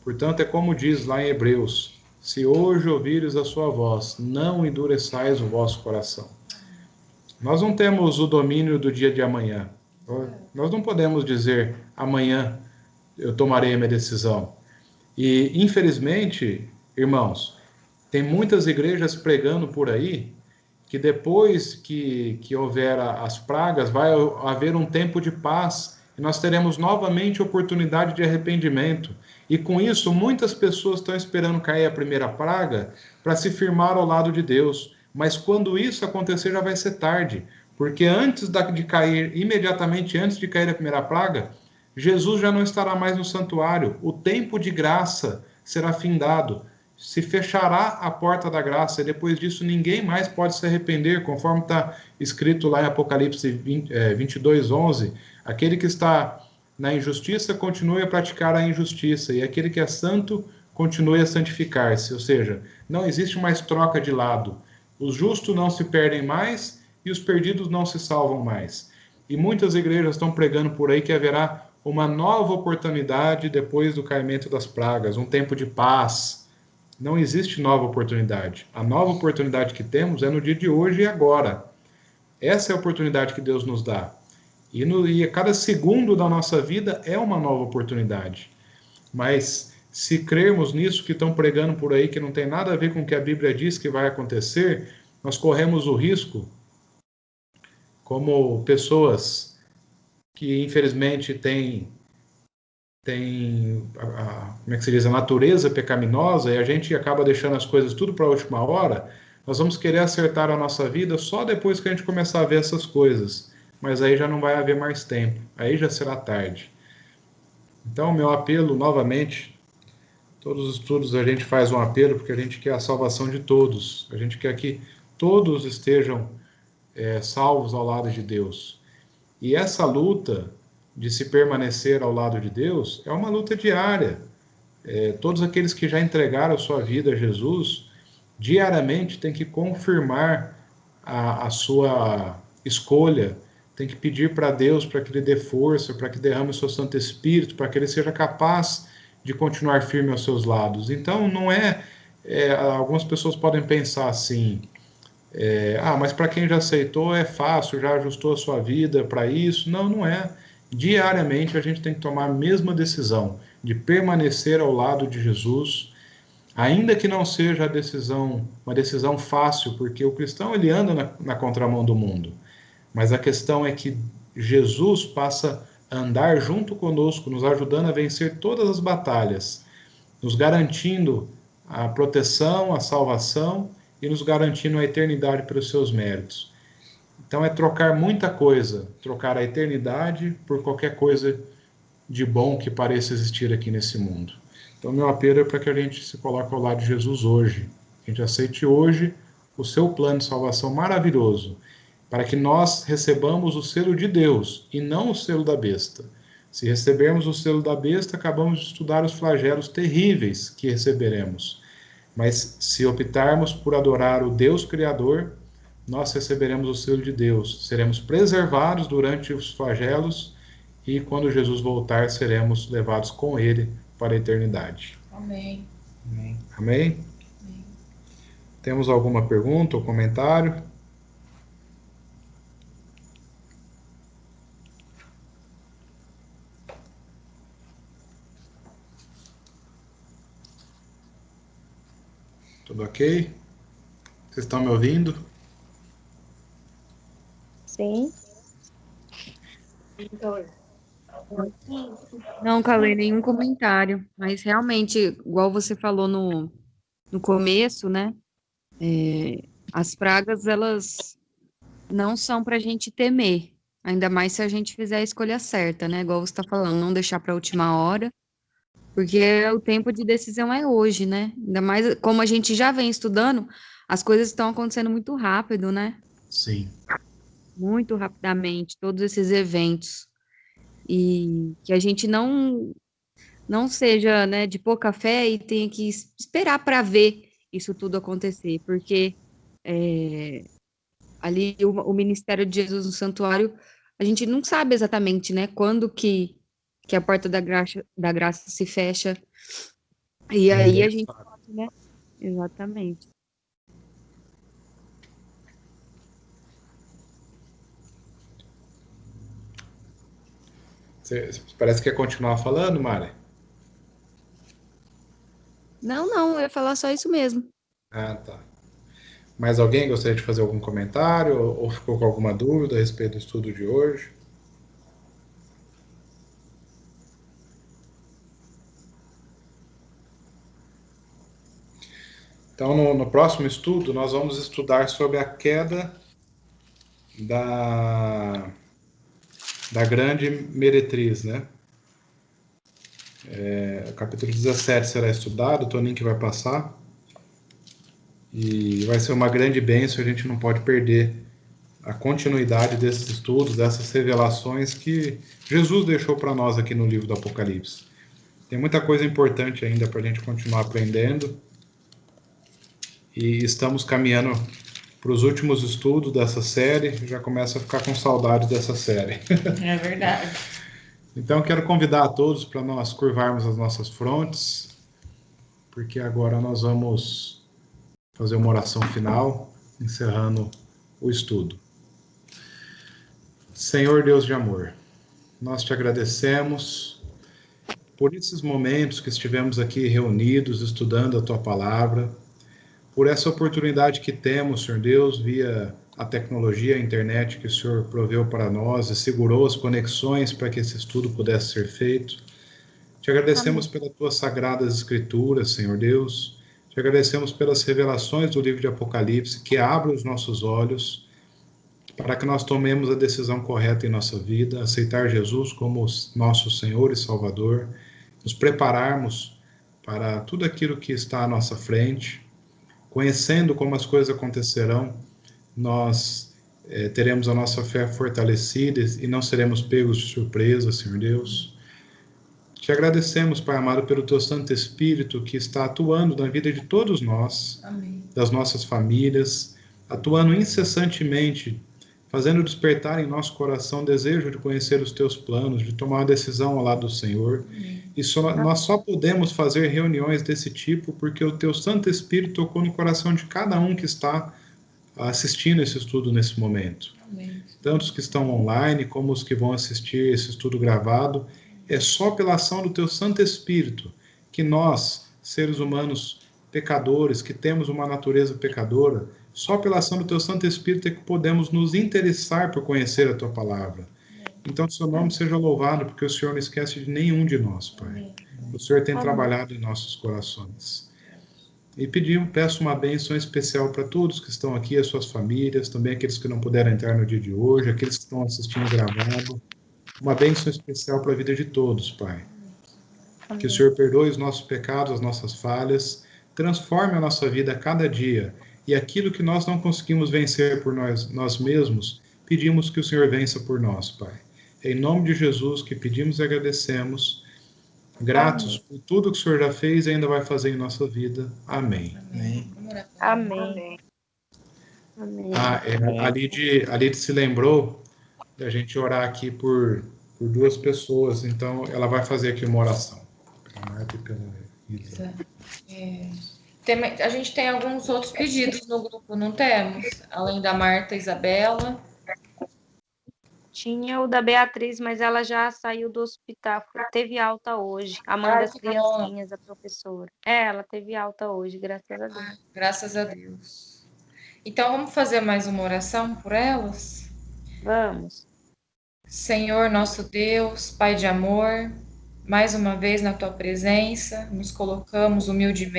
Portanto, é como diz lá em Hebreus: se hoje ouvires a sua voz, não endureçais o vosso coração. Nós não temos o domínio do dia de amanhã. Nós não podemos dizer, amanhã eu tomarei a minha decisão. E, infelizmente, irmãos, tem muitas igrejas pregando por aí que depois que houver as pragas, vai haver um tempo de paz, e nós teremos novamente oportunidade de arrependimento. E com isso, muitas pessoas estão esperando cair a primeira praga para se firmar ao lado de Deus. Mas quando isso acontecer, já vai ser tarde. Porque antes de cair, imediatamente antes de cair a primeira praga, Jesus já não estará mais no santuário. O tempo de graça será findado. Se fechará a porta da graça, e depois disso ninguém mais pode se arrepender, conforme está escrito lá em Apocalipse 22:11, aquele que está na injustiça continue a praticar a injustiça, e aquele que é santo continue a santificar-se, ou seja, não existe mais troca de lado, os justos não se perdem mais, e os perdidos não se salvam mais. E muitas igrejas estão pregando por aí que haverá uma nova oportunidade depois do caimento das pragas, um tempo de paz. Não existe nova oportunidade. A nova oportunidade que temos é no dia de hoje e agora. Essa é a oportunidade que Deus nos dá. E a cada segundo da nossa vida é uma nova oportunidade. Mas se crermos nisso que estão pregando por aí, que não tem nada a ver com o que a Bíblia diz que vai acontecer, nós corremos o risco, como pessoas que infelizmente têm como é que se diz, a natureza pecaminosa, e a gente acaba deixando as coisas tudo para a última hora, nós vamos querer acertar a nossa vida só depois que a gente começar a ver essas coisas, mas aí já não vai haver mais tempo, aí já será tarde. Então, meu apelo, novamente, todos os estudos a gente faz um apelo, porque a gente quer a salvação de todos, a gente quer que todos estejam salvos ao lado de Deus. E essa luta de se permanecer ao lado de Deus é uma luta diária. Todos aqueles que já entregaram a sua vida a Jesus, diariamente tem que confirmar a sua escolha, tem que pedir para Deus para que Ele dê força, para que derrame o seu Santo Espírito, para que Ele seja capaz de continuar firme aos seus lados. Então, não algumas pessoas podem pensar assim, mas para quem já aceitou é fácil, já ajustou a sua vida para isso. Não, não é. Diariamente a gente tem que tomar a mesma decisão de permanecer ao lado de Jesus, ainda que não seja uma decisão fácil, porque o cristão ele anda na contramão do mundo. Mas a questão é que Jesus passa a andar junto conosco, nos ajudando a vencer todas as batalhas, nos garantindo a proteção, a salvação e nos garantindo a eternidade pelos seus méritos. Então é trocar muita coisa, trocar a eternidade por qualquer coisa de bom que pareça existir aqui nesse mundo. Então meu apelo é para que a gente se coloque ao lado de Jesus hoje, que a gente aceite hoje o seu plano de salvação maravilhoso, para que nós recebamos o selo de Deus e não o selo da besta. Se recebermos o selo da besta, acabamos de estudar os flagelos terríveis que receberemos. Mas se optarmos por adorar o Deus Criador, nós receberemos o selo de Deus. Seremos preservados durante os flagelos e quando Jesus voltar, seremos levados com ele para a eternidade. Amém. Amém? Amém? Temos alguma pergunta ou comentário? Tudo ok? Vocês estão me ouvindo? Sim. Não, Cauê, nenhum comentário. Mas realmente, igual você falou no começo, né? As pragas, elas não são para a gente temer. Ainda mais se a gente fizer a escolha certa, né? Igual você está falando, não deixar para a última hora. Porque o tempo de decisão é hoje, né? Ainda mais como a gente já vem estudando, as coisas estão acontecendo muito rápido, né? Sim. Muito rapidamente, todos esses eventos. E que a gente não seja, né, de pouca fé e tenha que esperar para ver isso tudo acontecer. Porque ali o ministério de Jesus no santuário, a gente não sabe exatamente, né, quando que a porta da graça se fecha, e aí a gente pode, né? Exatamente. Você parece que quer continuar falando, Mari? Não, eu ia falar só isso mesmo. Ah, tá. Mais alguém gostaria de fazer algum comentário ou ficou com alguma dúvida a respeito do estudo de hoje? Então, no próximo estudo, nós vamos estudar sobre a queda da grande meretriz, né? O capítulo 17 será estudado, o Toninho que vai passar. E vai ser uma grande bênção, a gente não pode perder a continuidade desses estudos, dessas revelações que Jesus deixou para nós aqui no livro do Apocalipse. Tem muita coisa importante ainda para a gente continuar aprendendo. E estamos caminhando para os últimos estudos dessa série, já começo a ficar com saudade dessa série. É verdade. Então, quero convidar a todos para nós curvarmos as nossas frontes, porque agora nós vamos fazer uma oração final, encerrando o estudo. Senhor Deus de amor, nós te agradecemos por esses momentos que estivemos aqui reunidos, estudando a tua palavra, por essa oportunidade que temos, Senhor Deus, via a tecnologia, a internet que o Senhor proveu para nós e segurou as conexões para que esse estudo pudesse ser feito. Te agradecemos pelas tuas sagradas escrituras, Senhor Deus. Te agradecemos pelas revelações do livro de Apocalipse, que abre os nossos olhos para que nós tomemos a decisão correta em nossa vida, aceitar Jesus como nosso Senhor e Salvador, nos prepararmos para tudo aquilo que está à nossa frente, conhecendo como as coisas acontecerão, nós teremos a nossa fé fortalecida e não seremos pegos de surpresa, Senhor Deus. Te agradecemos, Pai amado, pelo teu Santo Espírito que está atuando na vida de todos nós, Amém. Das nossas famílias, atuando incessantemente, fazendo despertar em nosso coração o desejo de conhecer os teus planos, de tomar uma decisão ao lado do Senhor. Amém. E nós só podemos fazer reuniões desse tipo porque o teu Santo Espírito tocou no coração de cada um que está assistindo esse estudo nesse momento. Amém. Tanto os que estão online como os que vão assistir esse estudo gravado. É só pela ação do teu Santo Espírito que nós, seres humanos pecadores, que temos uma natureza pecadora, só pela ação do teu Santo Espírito é que podemos nos interessar por conhecer a tua palavra. Então, que o seu nome seja louvado, porque o Senhor não esquece de nenhum de nós, Pai. O Senhor tem trabalhado em nossos corações. E peço uma bênção especial para todos que estão aqui, as suas famílias, também aqueles que não puderam entrar no dia de hoje, aqueles que estão assistindo gravado. Uma bênção especial para a vida de todos, Pai. Que o Senhor perdoe os nossos pecados, as nossas falhas, transforme a nossa vida a cada dia. E aquilo que nós não conseguimos vencer por nós mesmos, pedimos que o Senhor vença por nós, Pai. Em nome de Jesus que pedimos e agradecemos, gratos por tudo que o Senhor já fez e ainda vai fazer em nossa vida. Amém. Amém. Amém. A Lide se lembrou da gente orar aqui por duas pessoas, então ela vai fazer aqui uma oração. A gente tem alguns outros pedidos no grupo, não temos? Além da Marta e Isabela. Tinha o da Beatriz, mas ela já saiu do hospital. Teve alta hoje. A mãe das criancinhas, a professora. Ela teve alta hoje, graças a Deus. Graças a Deus. Então, vamos fazer mais uma oração por elas? Vamos. Senhor, nosso Deus, Pai de amor, mais uma vez na Tua presença, nos colocamos humildemente